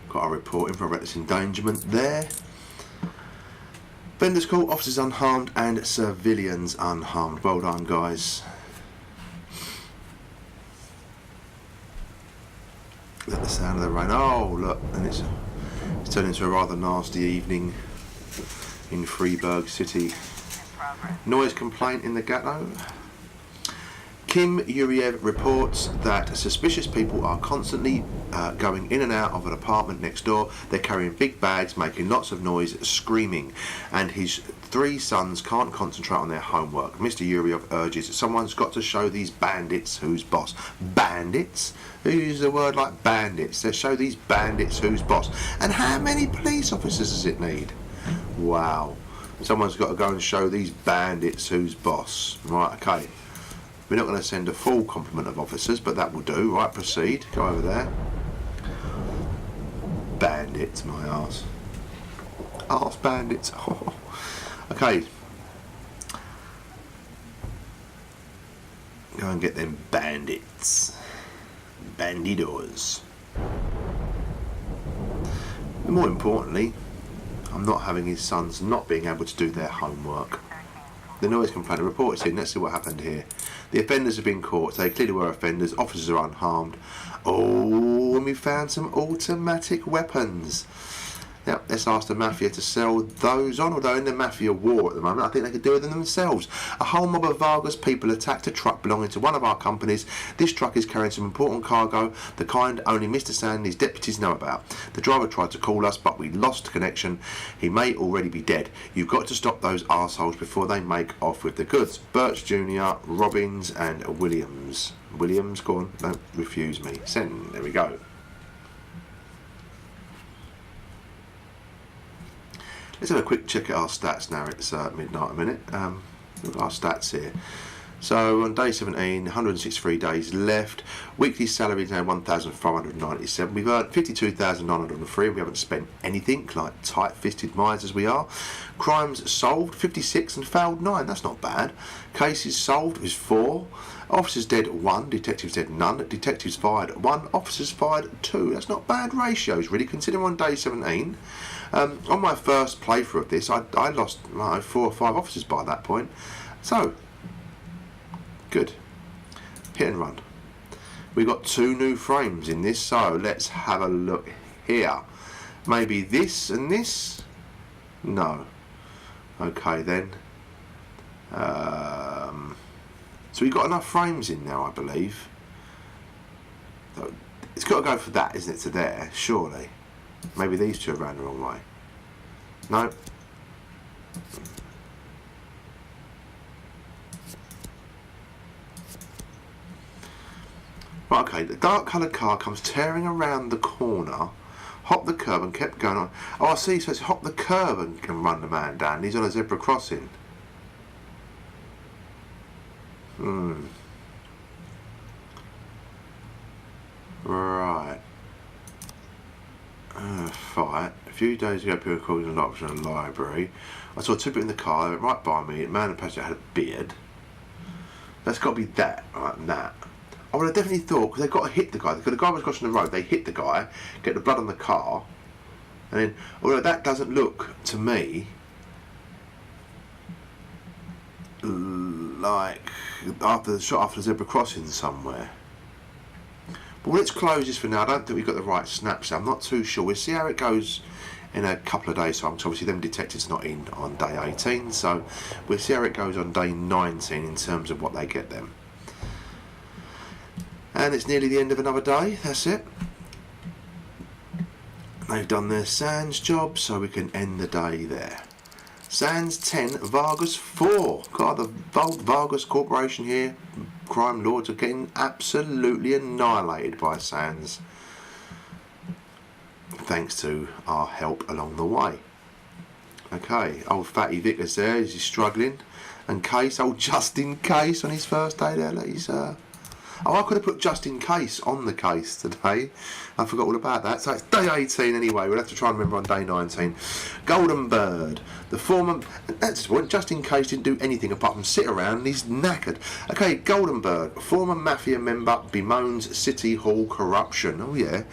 Got a report in for reckless endangerment there. Vendors caught, officers unharmed and civilians unharmed. Well done, guys. Look at the sound of the rain. Oh, look, and it's turned into a rather nasty evening in Freiburg City. In progress. Noise complaint in the ghetto. Kim Yuriev reports that suspicious people are constantly going in and out of an apartment next door. They're carrying big bags, making lots of noise, screaming, and his 3 sons can't concentrate on their homework. Mr. Yuriev urges someone's got to show these bandits who's boss. Bandits? Who uses a word like bandits? Let's show these bandits who's boss. And how many police officers does it need? Wow. Someone's got to go and show these bandits who's boss. Right, okay. We're not going to send a full complement of officers, but that will do. Right, proceed. Go over there. Bandits, my arse. Arse bandits. Oh. Okay. Go and get them bandits. Bandidos. And more importantly, I'm not having his sons not being able to do their homework. The noise complaint report is in. Let's see what happened here. The offenders have been caught. They clearly were offenders. Officers are unharmed. Oh, and we found some automatic weapons. Yep, let's ask the mafia to sell those on. Although in the mafia war at the moment, I think they could do it themselves. A whole mob of Vargas people attacked a truck belonging to one of our companies. This truck is carrying some important cargo, the kind only Mr. Sand and his deputies know about. The driver tried to call us, but we lost connection. He may already be dead. You've got to stop those arseholes before they make off with the goods. Birch Jr., Robbins and Williams. Williams, go on, don't refuse me. Send, there we go. Let's have a quick check at our stats now. It's midnight a minute. Look at our stats here. So on day 17, 163 days left. Weekly salary is now 1,597. We've earned 52,903. We haven't spent anything, like tight-fisted minds as we are. Crimes solved 56 and failed 9. That's not bad. Cases solved is 4. Officers dead 1. Detectives dead none. Detectives fired 1. Officers fired 2. That's not bad ratios, really, considering on day 17. On my first playthrough of this, I lost 4 or 5 officers by that point. So, good. Hit and run. We've got 2 new frames in this, so let's have a look here. Maybe this and this? No. Okay then. So we've got enough frames in now, I believe. So it's got to go for that, isn't it, to there, surely. Maybe these two are around the wrong way. No. Right, okay, the dark coloured car comes tearing around the corner, hopped the curb and kept going on. Oh, I see, so it's hop the curb and can run the man down. He's on a zebra crossing. Right. Fight. A few days ago, people called an option in a library. I saw two people in the car, they went right by me. A man in the passenger had a beard. That's got to be that, right? And that. I would have definitely thought, because they've got to hit the guy. Because the guy was crossing the road, they hit the guy, get the blood on the car, and then, although that doesn't look to me like after the shot after the zebra crossing somewhere. But let's close this for now. I don't think we've got the right snapshot. I'm not too sure. We'll see how it goes in a couple of days' time. So obviously them detectives not in on day 18, so we'll see how it goes on day 19 in terms of what they get them. And it's nearly the end of another day. That's it. They've done their Sands job, so we can end the day there. Sands 10, Vargas 4. God, the Vargas Corporation here, crime lords are getting absolutely annihilated by Sands. Thanks to our help along the way. Okay, old Fatty Vickers there, is he struggling? And Case, old just in case on his first day there, he's oh, I could have put just in case on the case today. I forgot all about that. So it's day 18 anyway. We'll have to try and remember on day 19. Golden Bird. The former... That's what, just in case didn't do anything apart from sit around and he's knackered. Okay, Golden Bird. Former mafia member bemoans City Hall corruption. Oh, yeah.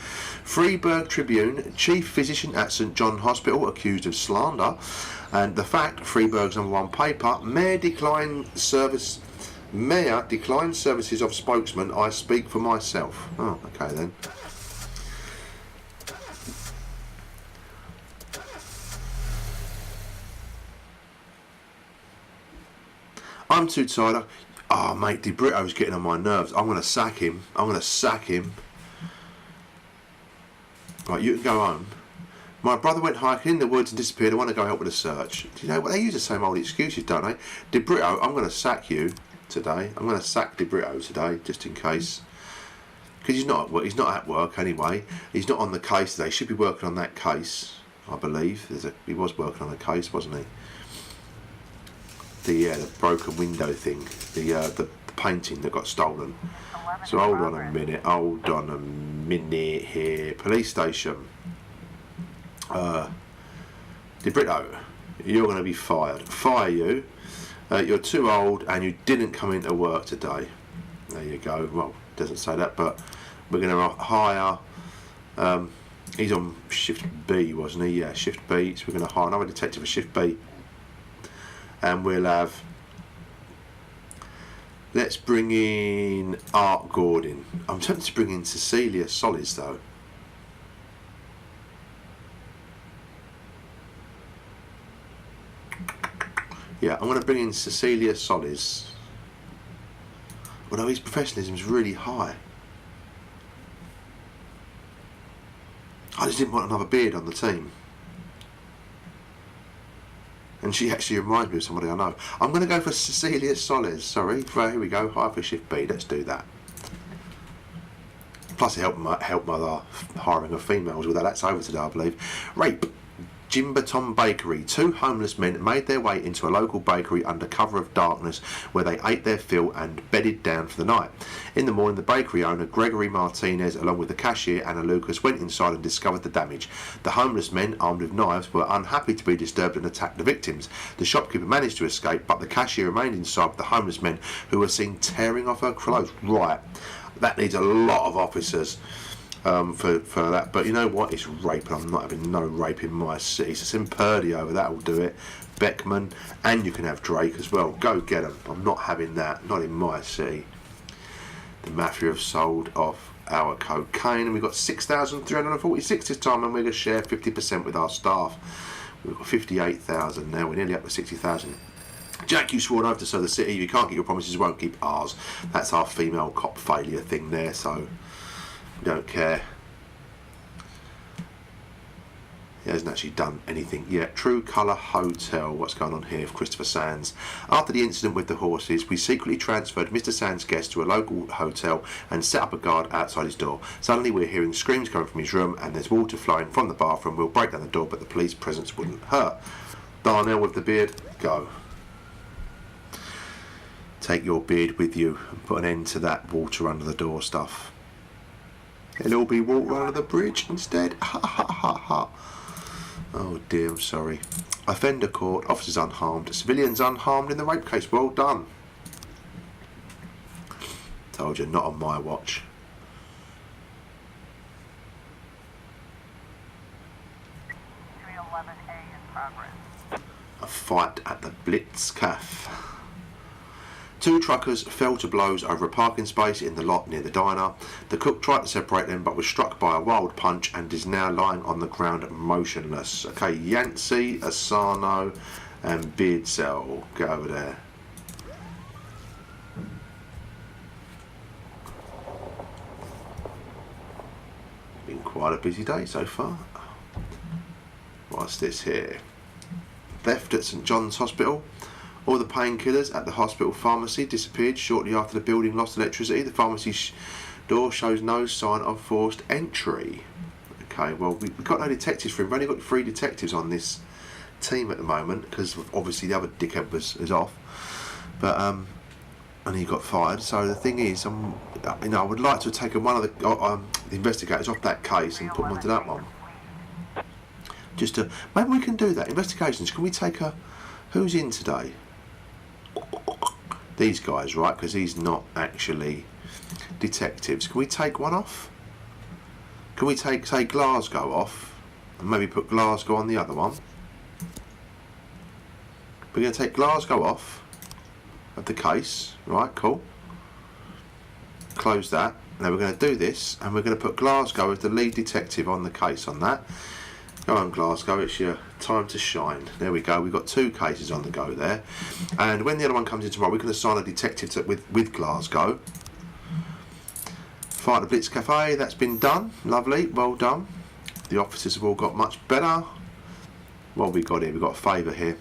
Freeburg Tribune. Chief physician at St John Hospital accused of slander. And the fact, Freeburg's #1 paper, Mayor declines services of spokesman. I speak for myself. Oh, okay then. I'm too tired. Oh, mate, DeBrito's getting on my nerves. I'm going to sack him. Right, you can go home. My brother went hiking in the woods and disappeared. I want to go help with a search. Do you know what? They use the same old excuses, don't they? DeBrito, I'm going to sack you today. I'm going to sack DeBrito today, just in case. Because he's not at work. He's not at work anyway. He's not on the case today. He should be working on that case, I believe. He was working on a case, wasn't he? The broken window thing. The painting that got stolen. So hold on a minute here. Police station. DeBrito, you're going to be fired. Fire you. You're too old and you didn't come into work today. There you go. Well, it doesn't say that, but we're going to hire. He's on shift B, wasn't he? Yeah, shift B. So we're going to hire another detective for shift B, and we'll have. Let's bring in Art Gordon. I'm tempted to bring in Cecilia Solis though. Yeah, I'm going to bring in Cecilia Solis. Although his professionalism is really high. I just didn't want another beard on the team. And she actually reminds me of somebody I know. I'm going to go for Cecilia Solis. Sorry, here we go. Hire for shift B. Let's do that. Plus it helped my hiring of females with that. That's over today, I believe. Rape. Jimberton Bakery. Two homeless men made their way into a local bakery under cover of darkness where they ate their fill and bedded down for the night. In the morning, the bakery owner Gregory Martinez along with the cashier Anna Lucas went inside and discovered the damage. The homeless men, armed with knives, were unhappy to be disturbed and attacked the victims. The shopkeeper managed to escape, but the cashier remained inside with the homeless men who were seen tearing off her clothes. Right, that needs a lot of officers. For that, but you know what, it's rape and I'm not having no rape in my city. So send Purdy over, that will do it. Beckman, and you can have Drake as well. Go get them. I'm not having that, not in my city. The mafia have sold off our cocaine and we've got 6,346 this time, and we're going to share 50% with our staff. We've got 58,000 now, we're nearly up to 60,000. Jack, you swore an oath to serve the city. If you can't keep your promises, you won't keep ours. That's our female cop failure thing there, so we don't care. He hasn't actually done anything yet. True Colour Hotel. What's going on here with Christopher Sands? After the incident with the horses, we secretly transferred Mr. Sands' guest to a local hotel and set up a guard outside his door. Suddenly we're hearing screams coming from his room and there's water flowing from the bathroom. We'll break down the door, but the police presence wouldn't hurt. Darnell with the beard, go. Take your beard with you and put an end to that water under the door stuff. It'll all be water under the bridge instead. Ha ha ha ha. Oh dear, I'm sorry. Offender caught, officers unharmed, civilians unharmed in the rape case. Well done. Told you, not on my watch. in progress. A fight at the Blitz Cafe. Two truckers fell to blows over a parking space in the lot near the diner. The cook tried to separate them but was struck by a wild punch and is now lying on the ground motionless. Okay, Yancey, Asano and Beardsell. Get over there. Been quite a busy day so far. What's this here? Theft at St John's Hospital. All the painkillers at the hospital pharmacy disappeared shortly after the building lost electricity. The pharmacy door shows no sign of forced entry. Okay, well, we've got no detectives for him. We've only got 3 detectives on this team at the moment because obviously the other dickhead is off. But and he got fired. So the thing is, I would like to have taken one of the investigators off that case and put them onto that one. Just to maybe we can do that. Investigations. Can we take a? Who's in today? These guys, right? Because he's not actually detectives. Can we take one off? Can we take, say, Glasgow off and maybe put Glasgow on the other one? We're going to take Glasgow off of the case, right? Cool. Close that. Now we're going to do this, and we're going to put Glasgow as the lead detective on the case on that. Go on, Glasgow, it's your time to shine. There we go, we've got 2 cases on the go there. And when the other one comes in tomorrow, we can assign a detective with Glasgow. Fight at the Blitz Cafe, that's been done. Lovely, well done. The officers have all got much better. What have we got here? We've got a favour here.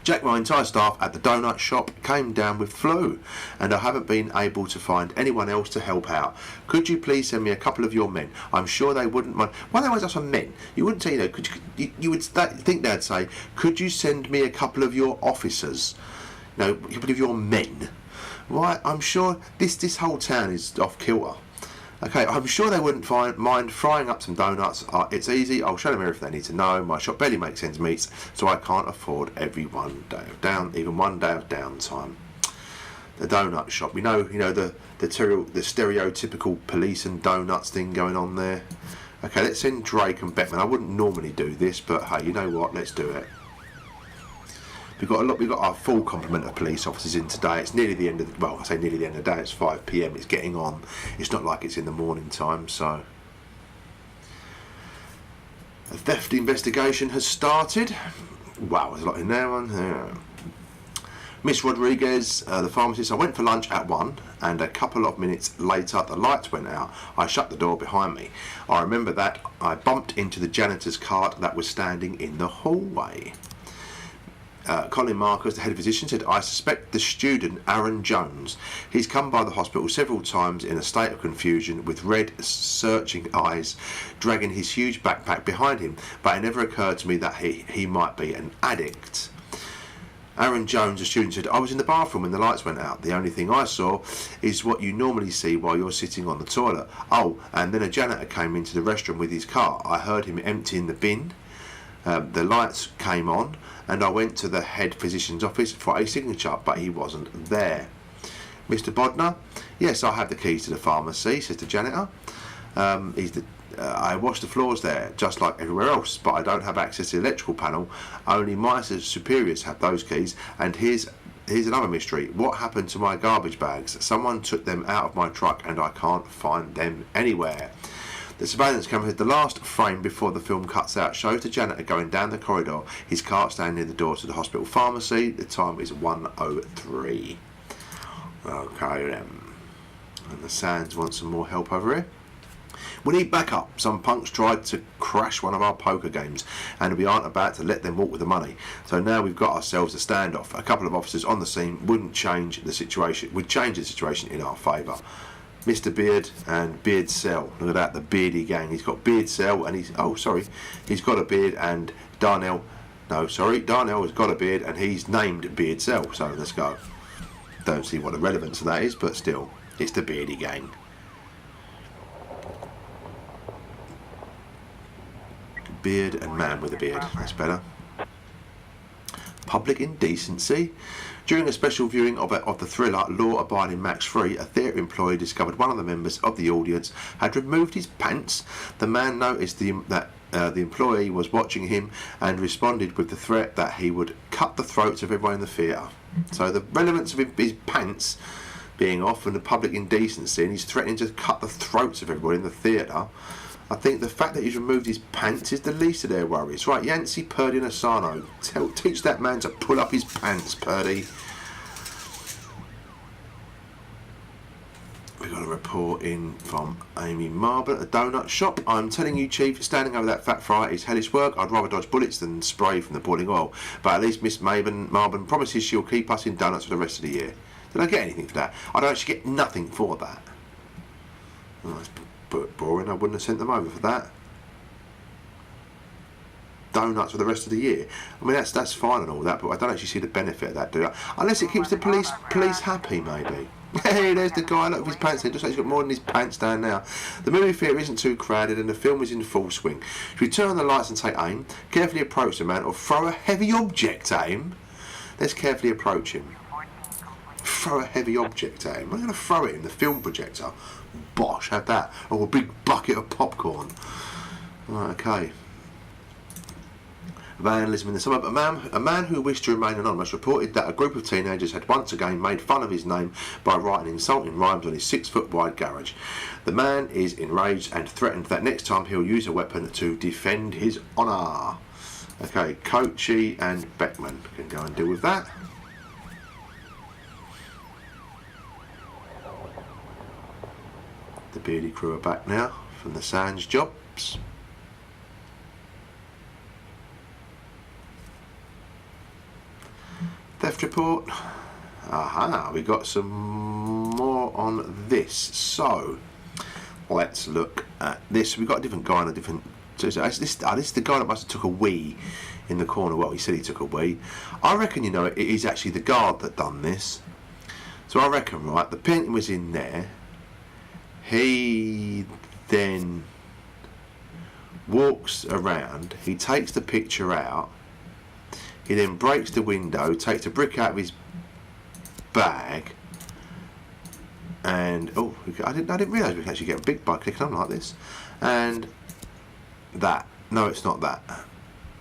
Jack, my entire staff at the donut shop came down with flu and I haven't been able to find anyone else to help out. Could you please send me a couple of your men? I'm sure they wouldn't mind. Why they always ask for men? You wouldn't say, you would think they'd say, could you send me a couple of your officers? No, a couple of your men. Right, I'm sure this whole town is off kilter. Okay, I'm sure they wouldn't mind frying up some donuts. It's easy. I'll show them everything they need to know. My shop barely makes ends meets, so I can't afford even one day of downtime. The donut shop. We know, the stereotypical police and donuts thing going on there. Okay, let's send Drake and Beckman. I wouldn't normally do this, but hey, you know what? Let's do it. We've got our full complement of police officers in today. It's nearly the end of I say nearly the end of the day. It's 5 PM. It's getting on. It's not like it's in the morning time. So a theft investigation has started. Wow, there's a lot in there. Miss Rodriguez, the pharmacist. I went for lunch at 1, and a couple of minutes later the lights went out. I shut the door behind me. I remember that I bumped into the janitor's cart that was standing in the hallway. Colin Marcus, the head physician, said, I suspect the student Aaron Jones. He's come by the hospital several times in a state of confusion with red searching eyes, dragging his huge backpack behind him, but it never occurred to me that he might be an addict. Aaron Jones, a student, said, I was in the bathroom when the lights went out. The only thing I saw is what you normally see while you're sitting on the toilet. Oh, and then a janitor came into the restroom with his car. I heard him emptying the bin. The lights came on and I went to the head physician's office for a signature, but he wasn't there. Mr. Bodner, yes, I have the keys to the pharmacy, says the janitor. I wash the floors there, just like everywhere else, but I don't have access to the electrical panel. Only my superiors have those keys. And here's another mystery. What happened to my garbage bags? Someone took them out of my truck and I can't find them anywhere. The surveillance camera, the last frame before the film cuts out, shows the janitor going down the corridor, his cart standing near the door to the hospital pharmacy. The time is 1:03. Okay then. And the Sands want some more help over here. We need backup. Some punks tried to crash one of our poker games and we aren't about to let them walk with the money. So now we've got ourselves a standoff. A couple of officers on the scene would change the situation in our favour. Mr. Beard and Beard Cell. Look at that, the beardy gang. He's got Beard Cell and he's got a beard, and Darnell has got a beard and he's named Beard Cell. So let's go. Don't see what the relevance of that is, but still, it's the beardy gang. Beard and man with a beard, that's better. Public indecency. During a special viewing of the thriller Law Abiding Max 3, a theatre employee discovered one of the members of the audience had removed his pants. The man noticed that the employee was watching him and responded with the threat that he would cut the throats of everyone in the theatre. So the relevance of his pants being off and the public indecency, and he's threatening to cut the throats of everyone in the theatre. I think the fact that he's removed his pants is the least of their worries. Right, Yancey, Purdy and Asano. Teach that man to pull up his pants, Purdy. We got a report in from Amy Marble at the donut shop. I'm telling you, Chief, standing over that fat fry is hellish work. I'd rather dodge bullets than spray from the boiling oil. But at least Miss Marble promises she'll keep us in donuts for the rest of the year. Did I get anything for that? I don't actually get nothing for that. Oh, that's boring. I wouldn't have sent them over for that. Donuts for the rest of the year. I mean, that's fine and all that, but I don't actually see the benefit of that, do I? Unless it keeps the police happy, maybe. Hey, there's the guy. Look at his pants. It looks like he's got more than his pants down now. The movie theatre isn't too crowded and the film is in full swing. If you turn on the lights and take aim, carefully approach the man or throw a heavy object at him. Let's carefully approach him. Throw a heavy object at him. I'm going to throw it in the film projector. Bosh, have that. Or a big bucket of popcorn. Right, okay. Vandalism in the suburb. A man who wished to remain anonymous reported that a group of teenagers had once again made fun of his name by writing insulting rhymes on his 6-foot-wide garage. The man is enraged and threatened that next time he'll use a weapon to defend his honour. Okay, Kochi and Beckman can go and deal with that. The beardy crew are back now from the Sands jobs. Theft report. Aha, we got some more on this. So let's look at this. We've got a different guy and a different. This is the guy that must have took a wee in the corner. Well, he said he took a wee. I reckon, you know, it is actually the guard that done this. So I reckon, right, the painting was in there. He then walks around. He takes the picture out. He then breaks the window, takes a brick out of his bag, and oh, I didn't realise we could actually get a big by clicking on like this. And that, no, it's not that.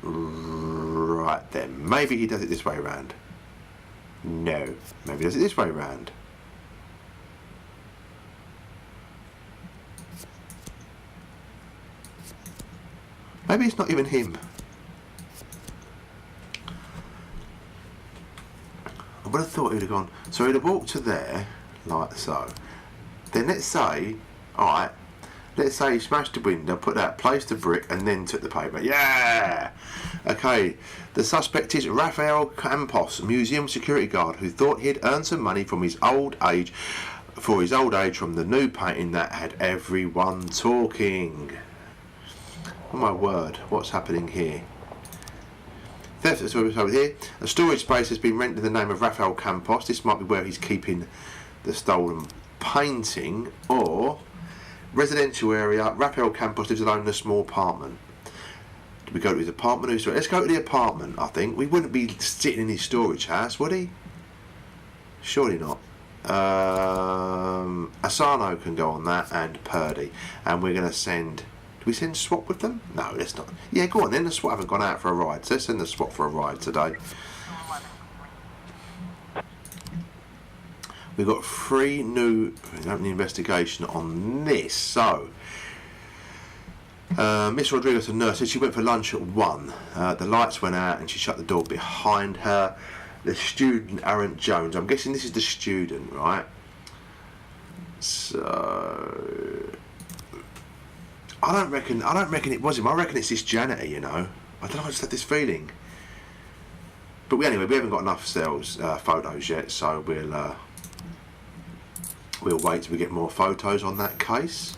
Right then, maybe he does it this way around. No, maybe he does it this way around. Maybe it's not even him. I would have thought he would have gone. So he'd have walked to there, like so. Then let's say, alright, let's say he smashed the window, put that, placed the brick, and then took the paper. Yeah! Okay, the suspect is Rafael Campos, museum security guard, who thought he'd earned some money from his old age, from the new painting that had everyone talking. Oh my word, what's happening here? Theft is over here. A storage space has been rented in the name of Rafael Campos. This might be where he's keeping the stolen painting. Or residential area. Rafael Campos lives alone in a small apartment. Do we go to his apartment? Let's go to the apartment, I think. We wouldn't be sitting in his storage house, would he? Surely not. Asano can go on that, and Purdy. And we're going to send... Do we send SWAT with them? No, let's not. Yeah, go on then. The SWAT haven't gone out for a ride. So let's send the SWAT for a ride today. We've got 3 new... Open the investigation on this. So, Miss Rodriguez, the nurse, said she went for lunch at 1. The lights went out and she shut the door behind her. The student, Aaron Jones. I'm guessing this is the student, right? So I don't reckon it was him. I reckon it's this janitor, you know. I don't know, I just had this feeling. But anyway, we haven't got enough photos yet, so we'll wait till we get more photos on that case.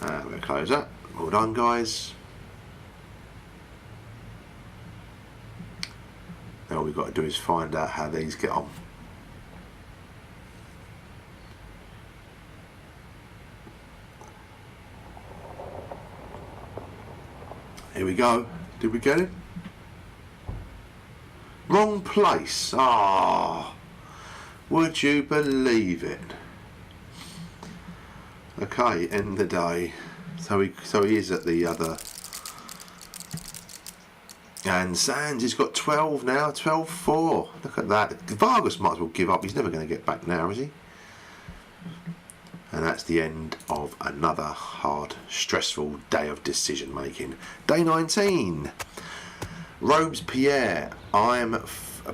We'll close that. Well done, guys. Now all we've got to do is find out how these get on. Here we go. Did we get it? Wrong place. Ah, would you believe it? Okay, end the day. So he is at the other. And Sands has got 12 now, 12-4. Look at that. Vargas might as well give up. He's never going to get back now, is he? And that's the end of another hard, stressful day of decision making. Day 19. Robespierre. I'm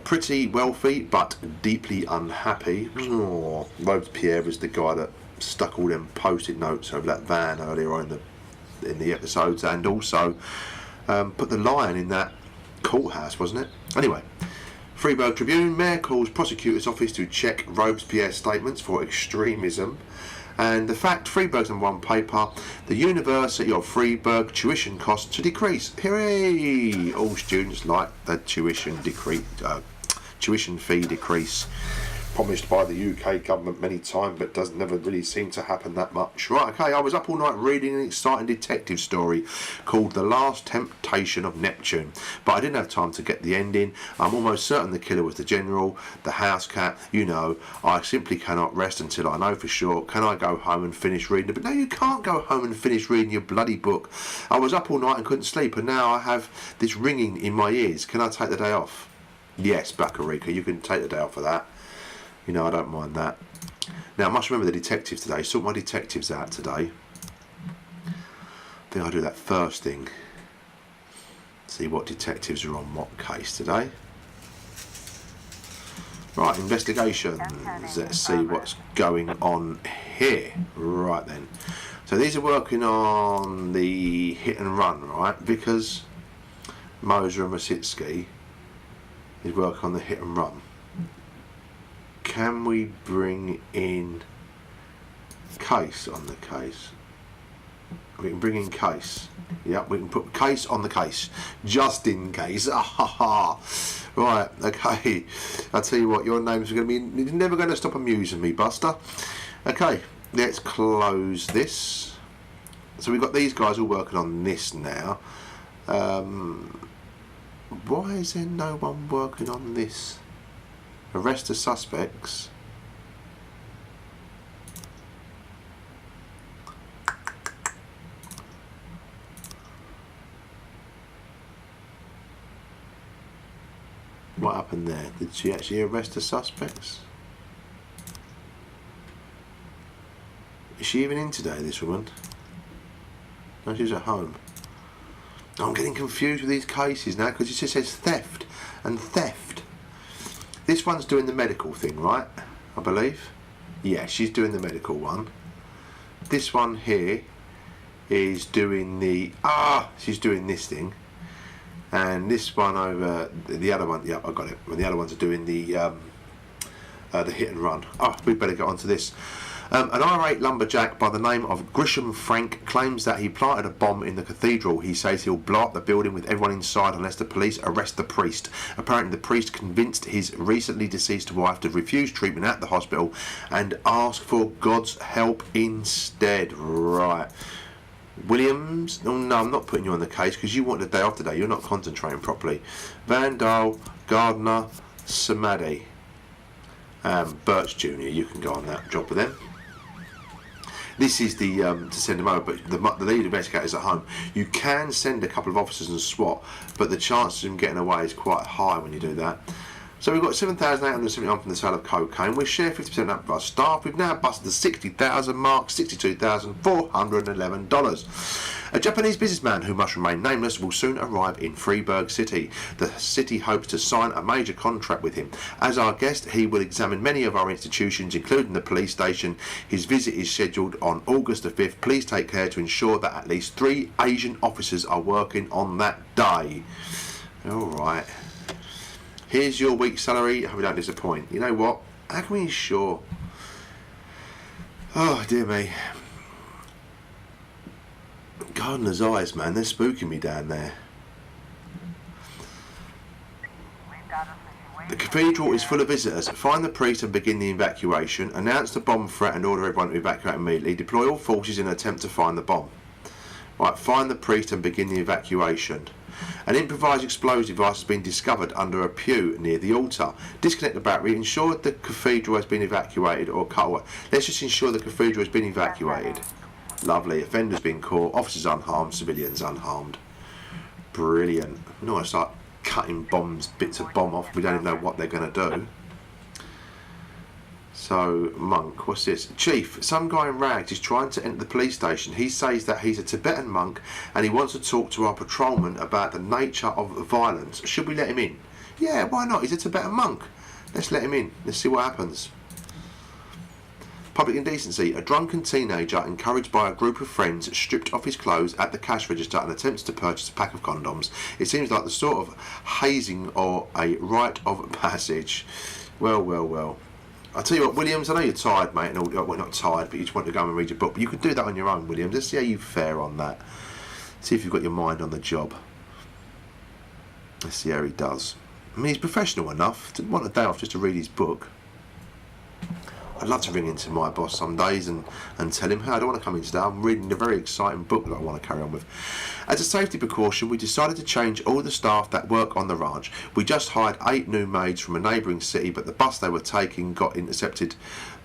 pretty wealthy but deeply unhappy. Oh, Robespierre was the guy that stuck all them post-it notes over that van earlier on in the episodes, and also put the lion in that courthouse, wasn't it? Anyway, Freiburg Tribune. Mayor calls prosecutor's office to check Robespierre's statements for extremism. And the fact, Freiburg's on one paper, the University of Freiburg tuition costs to decrease. Hooray! All students like the tuition fee decrease, promised by the UK government many times, but doesn't never really seem to happen that much. Right, okay, I was up all night reading an exciting detective story called The Last Temptation of Neptune, but I didn't have time to get the ending. I'm almost certain the killer was the general, the house cat, you know. I simply cannot rest until I know for sure. Can I go home and finish reading it? But no, you can't go home and finish reading your bloody book. I was up all night and couldn't sleep, and now I have this ringing in my ears. Can I take the day off? Yes, Bakarika, you can take the day off for that. You know, I don't mind that. Now, I must remember the detectives today. Sort my detectives out today. I think I'll do that first thing. See what detectives are on what case today. Right, investigations. Let's see what's going on here. Right then. So these are working on the hit and run, right? Because Moser and Masitsky is working on the hit and run. Can we bring in case on the case? We can bring in case. Yep, we can put case on the case. Just in case. Right, okay. I'll tell you what, your names are going to be... You're never going to stop amusing me, Buster. Okay, let's close this. So we've got these guys all working on this now. Why is there no one working on this? Arrest the suspects. What happened there? Did she actually arrest the suspects? Is she even in today, this woman? No, she's at home. I'm getting confused with these cases now because it just says theft and theft. This one's doing the medical thing, right? I believe. Yeah, she's doing the medical one. This one here is doing the... she's doing this thing. And this one over... The other one... Yep, I got it. And the other ones are doing the hit and run. We better get on to this. An irate lumberjack by the name of Grisham Frank claims that he planted a bomb in the cathedral. He says he'll blow up the building with everyone inside unless the police arrest the priest. Apparently the priest convinced his recently deceased wife to refuse treatment at the hospital and ask for God's help instead. Right. Williams? Oh, no, I'm not putting you on the case because you want the day off today. You're not concentrating properly. Vandal, Gardner, Samadhi. Birch Jr., you can go on that job with them. This is the to send them over, but the lead investigator is at home. You can send a couple of officers and SWAT, but the chances of them getting away is quite high when you do that. So we've got 7,871 from the sale of cocaine. We share 50% up with our staff. We've now busted the 60,000 mark, $62,411. A Japanese businessman who must remain nameless will soon arrive in Freiburg City. The city hopes to sign a major contract with him. As our guest, he will examine many of our institutions, including the police station. His visit is scheduled on August the 5th. Please take care to ensure that at least 3 Asian officers are working on that day. Alright. Here's your week's salary. I hope you don't disappoint. You know what? How can we ensure? Oh, dear me. Gardener's eyes, man. They're spooking me down there. The cathedral is full of visitors. Find the priest and begin the evacuation. Announce the bomb threat and order everyone to evacuate immediately. Deploy all forces in an attempt to find the bomb. Right, find the priest and begin the evacuation. An improvised explosive device has been discovered under a pew near the altar. Disconnect the battery. Ensure the cathedral has been evacuated or cut away. Let's just ensure the cathedral has been evacuated. Lovely. Offenders been caught. Officers unharmed. Civilians unharmed. Brilliant. We don't want to start cutting bits of bomb off. We don't even know what they're going to do. So, monk, what's this? Chief, some guy in rags is trying to enter the police station. He says that he's a Tibetan monk and he wants to talk to our patrolman about the nature of violence. Should we let him in? Yeah, why not? He's a Tibetan monk. Let's let him in. Let's see what happens. Public indecency. A drunken teenager, encouraged by a group of friends, stripped off his clothes at the cash register and attempts to purchase a pack of condoms. It seems like the sort of hazing or a rite of passage. Well, well, well. I'll tell you what, Williams, I know you're tired, mate, and all, well, not tired, but you just want to go and read your book, but you could do that on your own, Williams. Let's see how you fare on that. See if you've got your mind on the job. Let's see how he does. I mean, he's professional enough. Didn't want a day off just to read his book. I'd love to ring into my boss some days and tell him, hey, I don't want to come in today. I'm reading a very exciting book that I want to carry on with. As a safety precaution, we decided to change all the staff that work on the ranch. We just hired 8 new maids from a neighbouring city, but the bus they were taking got intercepted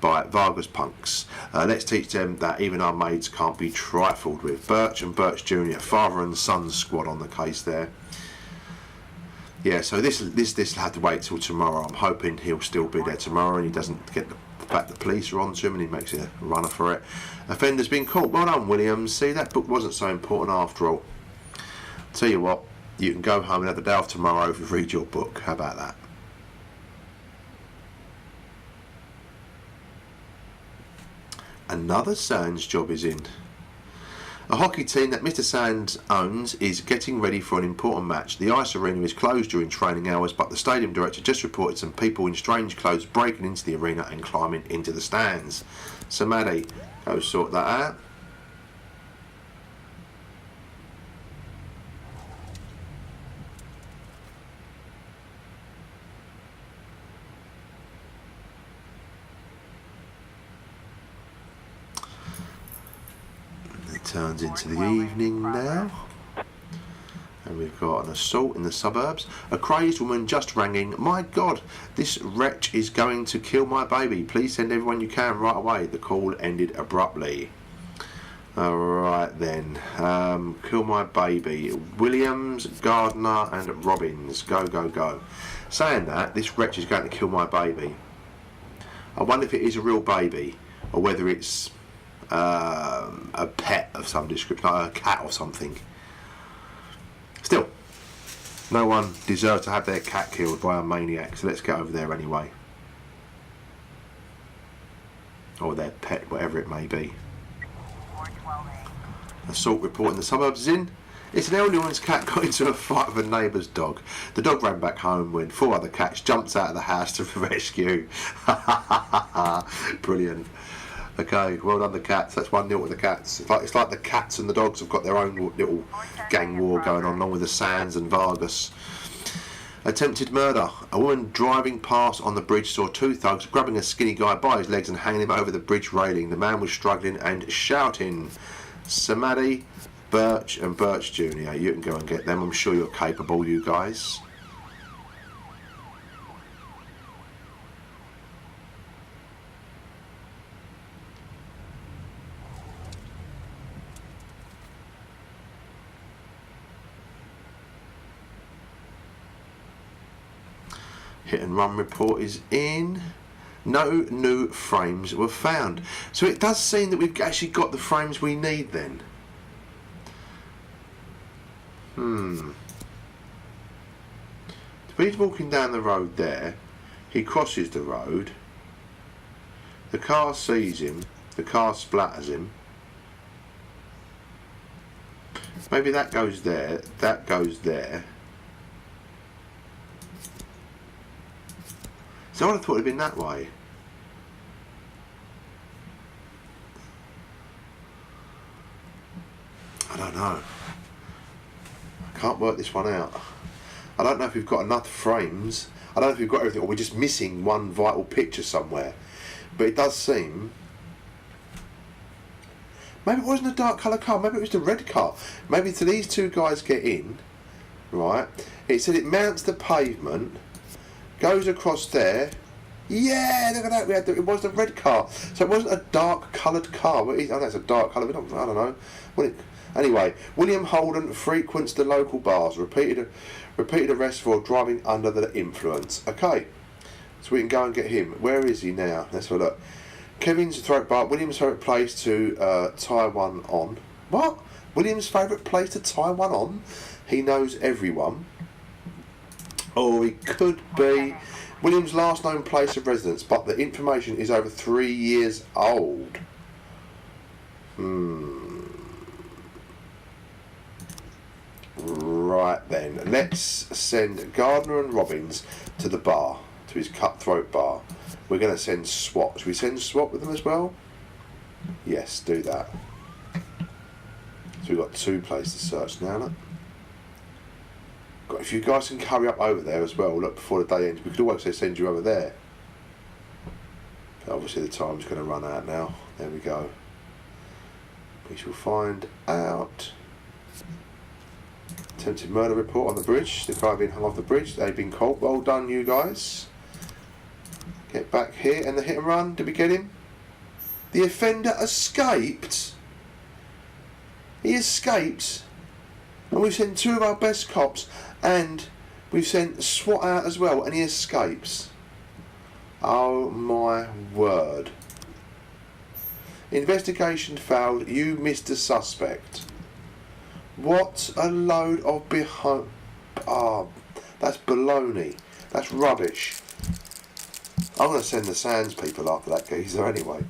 by Vargas punks. Let's teach them that even our maids can't be trifled with. Birch and Birch Jr., father and son squad on the case there. Yeah, so this will have to wait till tomorrow. I'm hoping he'll still be there tomorrow and he doesn't get the fact the police are on to him and he makes a runner for it. Offender's been caught. Well done, Williams. See, that book wasn't so important after all. Tell you what, you can go home and have the day off tomorrow if you read your book. How about that? Another Sands job is in. A hockey team that Mr. Sands owns is getting ready for an important match. The ice arena is closed during training hours, but the stadium director just reported some people in strange clothes breaking into the arena and climbing into the stands. So Maddie, go sort that out. Turns into the evening now, and we've got an assault in the suburbs. A crazed woman just rang in. My God, this wretch is going to kill my baby. Please send everyone you can right away. The call ended abruptly. Alright then, kill my baby. Williams, Gardner and Robbins. Go, go, go. Saying that, this wretch is going to kill my baby. I wonder if it is a real baby or whether it's a pet of some description, like a cat or something. Still, no one deserves to have their cat killed by a maniac, so let's get over there anyway. Or their pet, whatever it may be. Assault report in the suburbs is in. It's an elderly woman's cat got into a fight with a neighbour's dog. The dog ran back home when 4 other cats jumped out of the house to the rescue. Brilliant. Okay, well done the cats. That's 1-0 to the cats. It's like the cats and the dogs have got their own little gang war going on, along with the Sands and Vargas. Attempted murder. A woman driving past on the bridge saw 2 thugs grabbing a skinny guy by his legs and hanging him over the bridge railing. The man was struggling and shouting. Samadhi, Birch and Birch Jr. You can go and get them. I'm sure you're capable, you guys. Hit and run report is in. No new frames were found. So it does seem that we've actually got the frames we need then. He's walking down the road there. He crosses the road. The car sees him. The car splatters him. Maybe that goes there. That goes there. So I would have thought it'd been that way. I don't know. I can't work this one out. I don't know if we've got enough frames. I don't know if we've got everything, or we're just missing one vital picture somewhere. But it does seem... Maybe it wasn't a dark colour car, maybe it was the red car. Maybe till these two guys get in, right, it said it mounts the pavement, goes across there. Yeah, look at that, it was the red car. So it wasn't a dark coloured car. I know it's a dark colour, but I don't know. Anyway, William Holden frequents the local bars, repeated arrest for driving under the influence. Okay, so we can go and get him. Where is he now? Let's have a look. Kevin's throat bar. William's favourite place to tie one on. What? William's favourite place to tie one on? He knows everyone. Or he could be William's last known place of residence, but the information is over 3 years old. Right then, let's send Gardner and Robbins to the bar, to his cutthroat bar. We're going to send SWAT. Should we send SWAT with them as well? Yes, do that. So we've got 2 places to search now. Look. If you guys can hurry up over there as well, look, before the day ends, we could always send you over there. But obviously the time's going to run out now. There we go. We shall find out. Attempted murder report on the bridge. The guy being hung off the bridge. They've been caught. Well done, you guys. Get back here. And the hit and run. Did we get him? The offender escaped. He escaped. And we've sent 2 of our best cops. And we've sent SWAT out as well. And he escapes. Oh my word. Investigation failed. You missed a suspect. What a load of that's baloney. That's rubbish. I'm going to send the Sands people after that geezer anyway.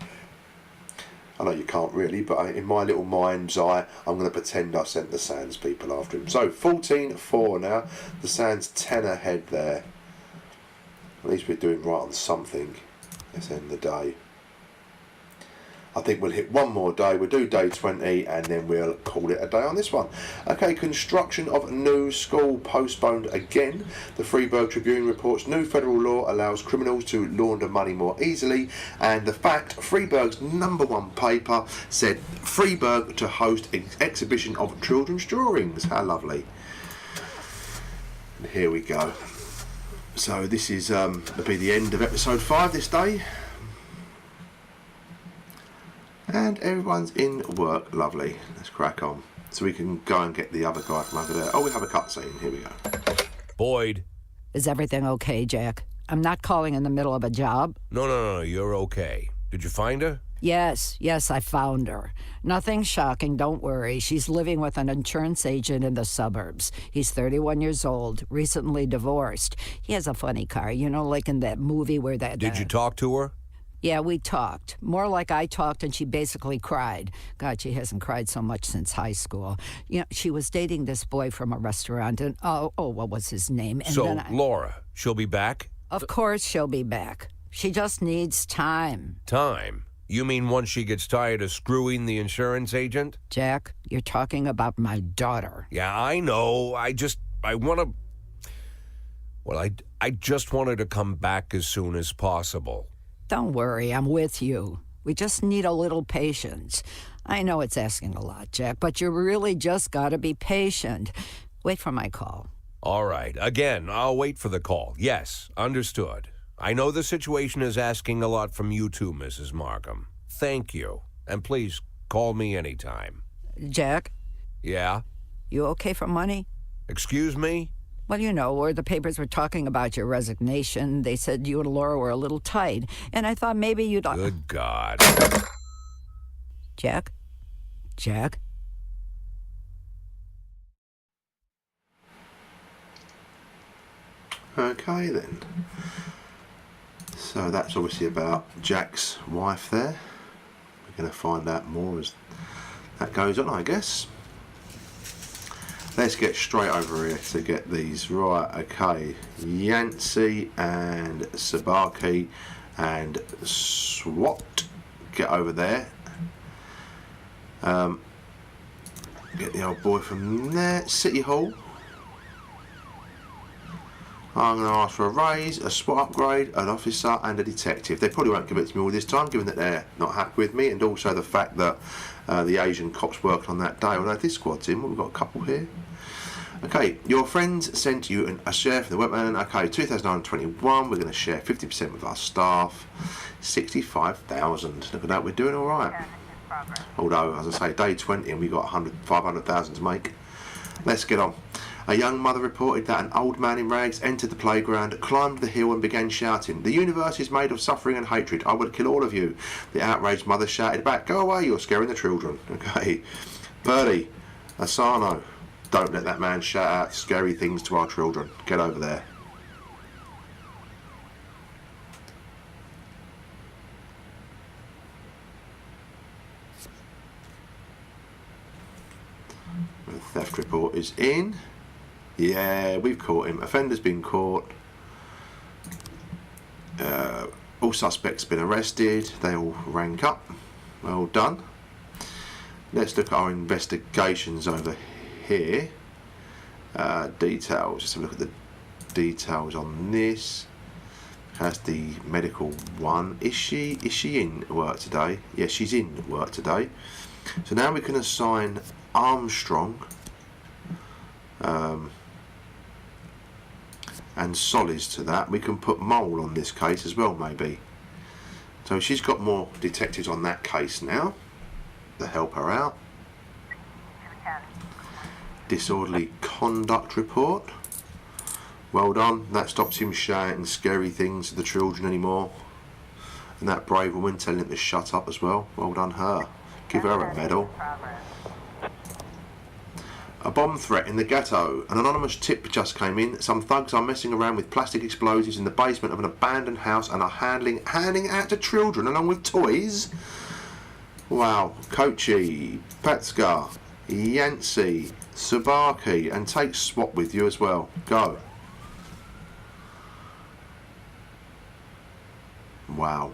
I know you can't really, but in my little mind's eye, I'm going to pretend I sent the Sands people after him. So 14-4 now. The Sands 10 ahead there. At least we're doing right on something. Let's end the day. I think we'll hit one more day. We'll do day 20 and then we'll call it a day on this one. Okay, construction of new school postponed again. The Freeburg Tribune reports new federal law allows criminals to launder money more easily. And the fact, Freeburg's #1 paper said Freeburg to host exhibition of children's drawings. How lovely. And here we go. So this is will be the end of episode 5 this day. And everyone's in work. Lovely. Let's crack on. So we can go and get the other guy from over there. Oh, we have a cutscene. Here we go. Boyd. Is everything okay, Jack? I'm not calling in the middle of a job. No, you're okay. Did you find her? Yes, I found her. Nothing shocking, don't worry. She's living with an insurance agent in the suburbs. He's 31 years old, recently divorced. He has a funny car, you know, like in that movie where that... Did you talk to her? Yeah, we talked. More like I talked and she basically cried. God, she hasn't cried so much since high school. You know, she was dating this boy from a restaurant and, what was his name? And so, Laura, she'll be back? Of course she'll be back. She just needs time. Time? You mean once she gets tired of screwing the insurance agent? Jack, you're talking about my daughter. Yeah, I know. I want to... Well, I just want her to come back as soon as possible. Don't worry, I'm with you. We just need a little patience. I know it's asking a lot, Jack, but you really just gotta be patient. Wait for my call. All right. Again, I'll wait for the call. Yes, understood. I know the situation is asking a lot from you too, Mrs. Markham. Thank you. And please, call me anytime. Jack? Yeah? You okay for money? Excuse me? Well, you know, where the papers were talking about your resignation, they said you and Laura were a little tight, and I thought maybe you'd... Good God. Jack? Jack? Okay then. So that's obviously about Jack's wife there. We're going to find out more as that goes on, I guess. Let's get straight over here to get these right. Okay, Yancey and Sabaki and SWAT, get over there. Get the old boy from there. City Hall. I'm going to ask for a raise, a SWAT upgrade, an officer and a detective. They probably won't give it to me all this time, given that they're not happy with me, and also the fact that the Asian cops working on that day. Although this squad's in, we've got a couple here. Okay, your friends sent you a share from the webman. Okay, 2021, we're going to share 50% with our staff. 65,000. Look at that, we're doing all right. Although, as I say, day 20 and we've got 500,000 to make. Let's get on. A young mother reported that an old man in rags entered the playground, climbed the hill and began shouting, "The universe is made of suffering and hatred. I will kill all of you." The outraged mother shouted back, "Go away, you're scaring the children." Okay. Purdy, Asano, don't let that man shout out scary things to our children. Get over there. The theft report is in. Yeah, we've caught him. Offender's been caught. All suspects been arrested. They all rank up. Well done. Let's look at our investigations over here. Details. Let's have a look at the details on this. That's the medical one. Is she in work today? Yes, she's in work today. So now we can assign Armstrong and Solis to that. We can put Mole on this case as well, maybe. So she's got more detectives on that case now to help her out. Disorderly conduct report. Well done. That stops him shouting scary things to the children anymore. And that brave woman telling him to shut up as well. Well done her. Give her a medal. A bomb threat in the ghetto. An anonymous tip just came in. Some thugs are messing around with plastic explosives in the basement of an abandoned house and are handing it out to children along with toys. Wow. Kochi, Petska, Yancey, Sabaki, and take SWAT with you as well. Go. Wow.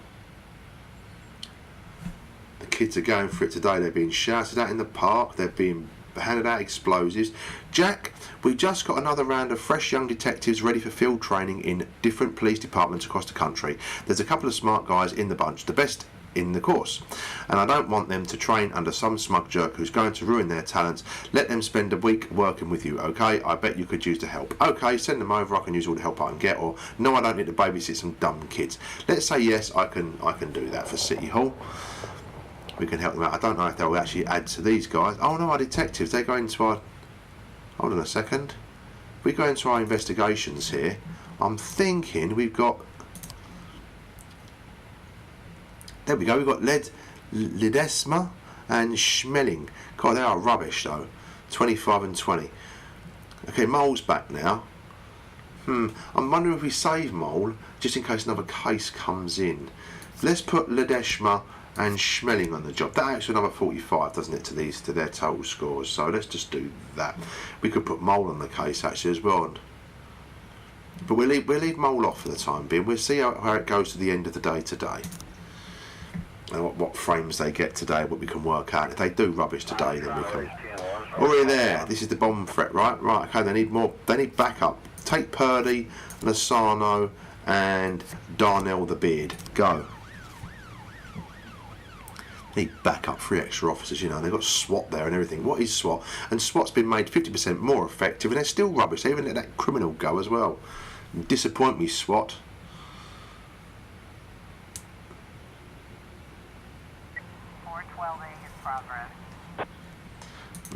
The kids are going for it today. They're being shouted at in the park. They're being handed out explosives. Jack, we just got another round of fresh young detectives ready for field training in different police departments across the country. There's a couple of smart guys in the bunch, the best in the course, and I don't want them to train under some smug jerk who's going to ruin their talents. Let them spend a week working with you, okay? I bet you could use the help. Okay, send them over. I can use all the help I can get. Or no, I don't need to babysit some dumb kids. Let's say yes, I can do that for City Hall. We can help them out. I don't know if they'll actually add to these guys. Oh no, our detectives, they go into our... Hold on a second. If we go into our investigations here, I'm thinking we've got... There we go, we've got Ledesma and Schmeling. God, they are rubbish though. 25 and 20. Okay, Mole's back now. I'm wondering if we save Mole, just in case another case comes in. Let's put Ledesma and Schmeling on the job. That adds another 45, doesn't it, to their total scores. So let's just do that. We could put Mole on the case actually as well. But we'll leave Mole off for the time being. We'll see how it goes to the end of the day today. And what frames they get today, what we can work out. If they do rubbish today, then we can... Already there. This is the bomb threat, right? Right, okay, they need more. They need backup. Take Purdy, Lasano, and Darnell the Beard. Go. Need backup, 3 extra officers, you know. They've got SWAT there and everything. What is SWAT? And SWAT's been made 50% more effective, and they're still rubbish. They even let that criminal go as well. Disappoint me, SWAT.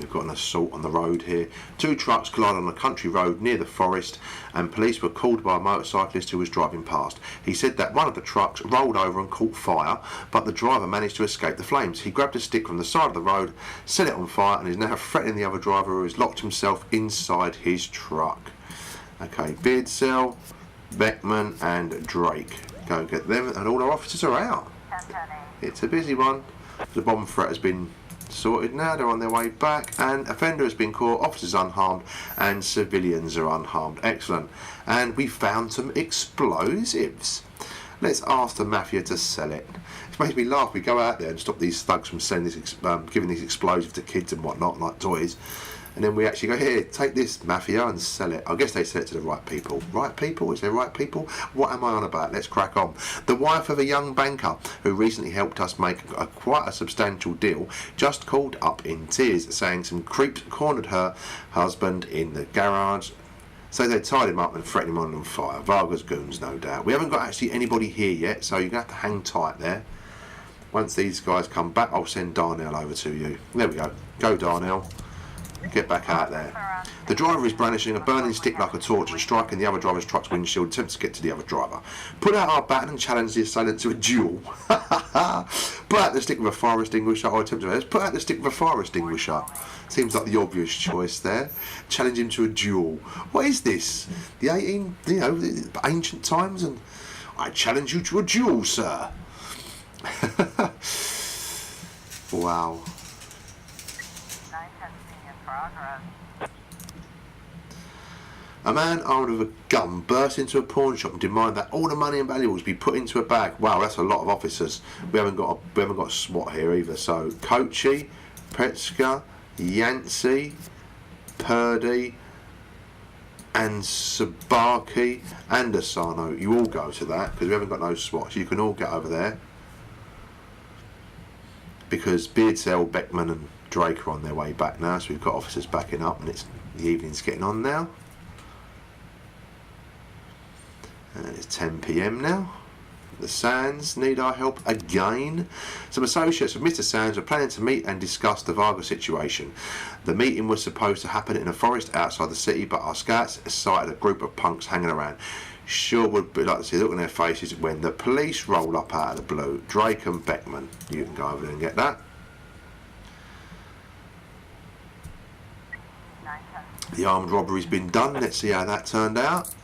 We've got an assault on the road here. 2 trucks collided on a country road near the forest, and police were called by a motorcyclist who was driving past. He said that one of the trucks rolled over and caught fire, but the driver managed to escape the flames. He grabbed a stick from the side of the road, set it on fire, and is now threatening the other driver, who has locked himself inside his truck. Okay, Beardsell, Beckman and Drake. Go get them, and all our officers are out. It's a busy one. The bomb threat has been sorted now, they're on their way back, and offender has been caught, officers unharmed, and civilians are unharmed. Excellent. And we found some explosives. Let's ask the mafia to sell it. It makes me laugh. We go out there and stop these thugs from selling this, giving these explosives to kids and whatnot, like toys. And then we actually go, here, take this, mafia, and sell it. I guess they sell it to the right people. Right people? Is there right people? What am I on about? Let's crack on. The wife of a young banker who recently helped us make quite a substantial deal just called up in tears, saying some creeps cornered her husband in the garage. So they tied him up and threatened him on fire. Varga's goons, no doubt. We haven't got actually anybody here yet, so you're going to have to hang tight there. Once these guys come back, I'll send Darnell over to you. There we go. Go, Darnell. Get back out there. The driver is brandishing a burning stick like a torch and striking the other driver's truck's windshield, attempts to get to the other driver. Put out our baton and challenge the assailant to a duel. Put out the stick with a fire extinguisher. Or attempt to put out the stick with a fire extinguisher. Seems like the obvious choice there. Challenge him to a duel. What is this? The the ancient times, and I challenge you to a duel, sir. Wow. A man armed with a gun burst into a pawn shop and demanded that all the money and valuables be put into a bag. Wow, that's a lot of officers. We haven't got SWAT here either. So Kochi, Petska, Yancey, Purdy, and Sabaki and Asano. You all go to that because we haven't got no SWAT. So you can all get over there because Beardsell, Beckman, and Drake are on their way back now. So we've got officers backing up, and the evening's getting on now. And it's 10 PM now. The Sands need our help again. Some associates of Mr. Sands are planning to meet and discuss the Varga situation. The meeting was supposed to happen in a forest outside the city, but our scouts sighted a group of punks hanging around. Sure would like to see the look on their faces when the police roll up out of the blue. Drake and Beckman. You can go over there and get that. The armed robbery's been done. Let's see how that turned out.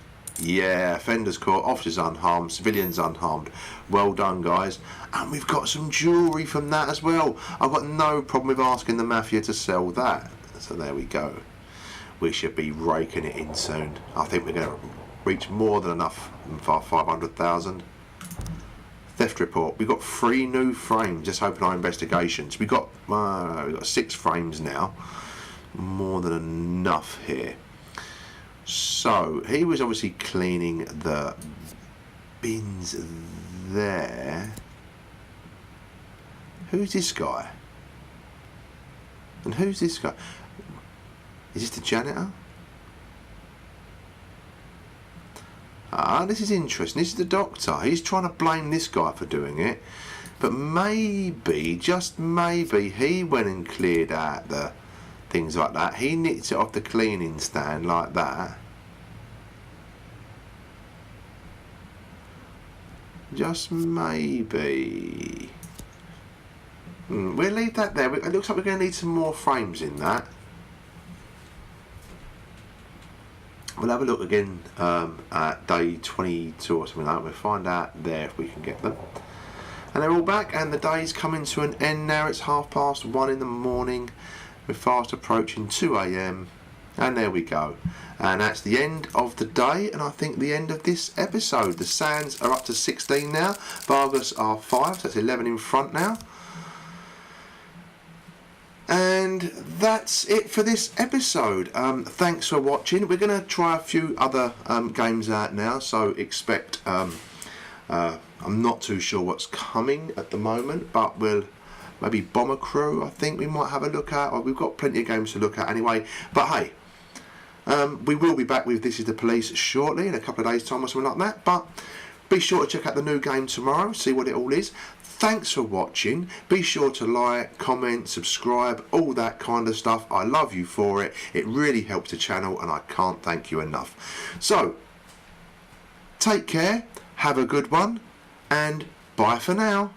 Yeah, offenders caught, officers unharmed, civilians unharmed. Well done, guys. And we've got some jewellery from that as well. I've got no problem with asking the mafia to sell that. So there we go. We should be raking it in soon. I think we're going to reach more than enough for 500,000. Theft report. We've got 3 new frames. Let's open our investigations. We've got 6 frames now. More than enough here. So he was obviously cleaning the bins there. Who's this guy? And who's this guy? Is this the janitor? Ah, this is interesting. This is the doctor. He's trying to blame this guy for doing it. But maybe, just maybe, he went and cleared out the things like that. He nicked it off the cleaning stand like that. Just maybe. We'll leave that there. It looks like we're going to need some more frames in that. We'll have a look again at day 22 or something like that. We'll find out there if we can get them. And they're all back, and the day's coming to an end now. It's 1:30 in the morning. We're fast approaching 2 AM, and there we go. And that's the end of the day, and I think the end of this episode. The Sands are up to 16 now. Vargas are 5, so that's 11 in front now. And that's it for this episode. Thanks for watching. We're going to try a few other games out now, so expect... I'm not too sure what's coming at the moment, but we'll... Maybe Bomber Crew, I think we might have a look at. Or we've got plenty of games to look at anyway. But hey, we will be back with This Is the Police shortly, in a couple of days' time or something like that. But be sure to check out the new game tomorrow, see what it all is. Thanks for watching. Be sure to like, comment, subscribe, all that kind of stuff. I love you for it. It really helps the channel and I can't thank you enough. So, take care, have a good one, and bye for now.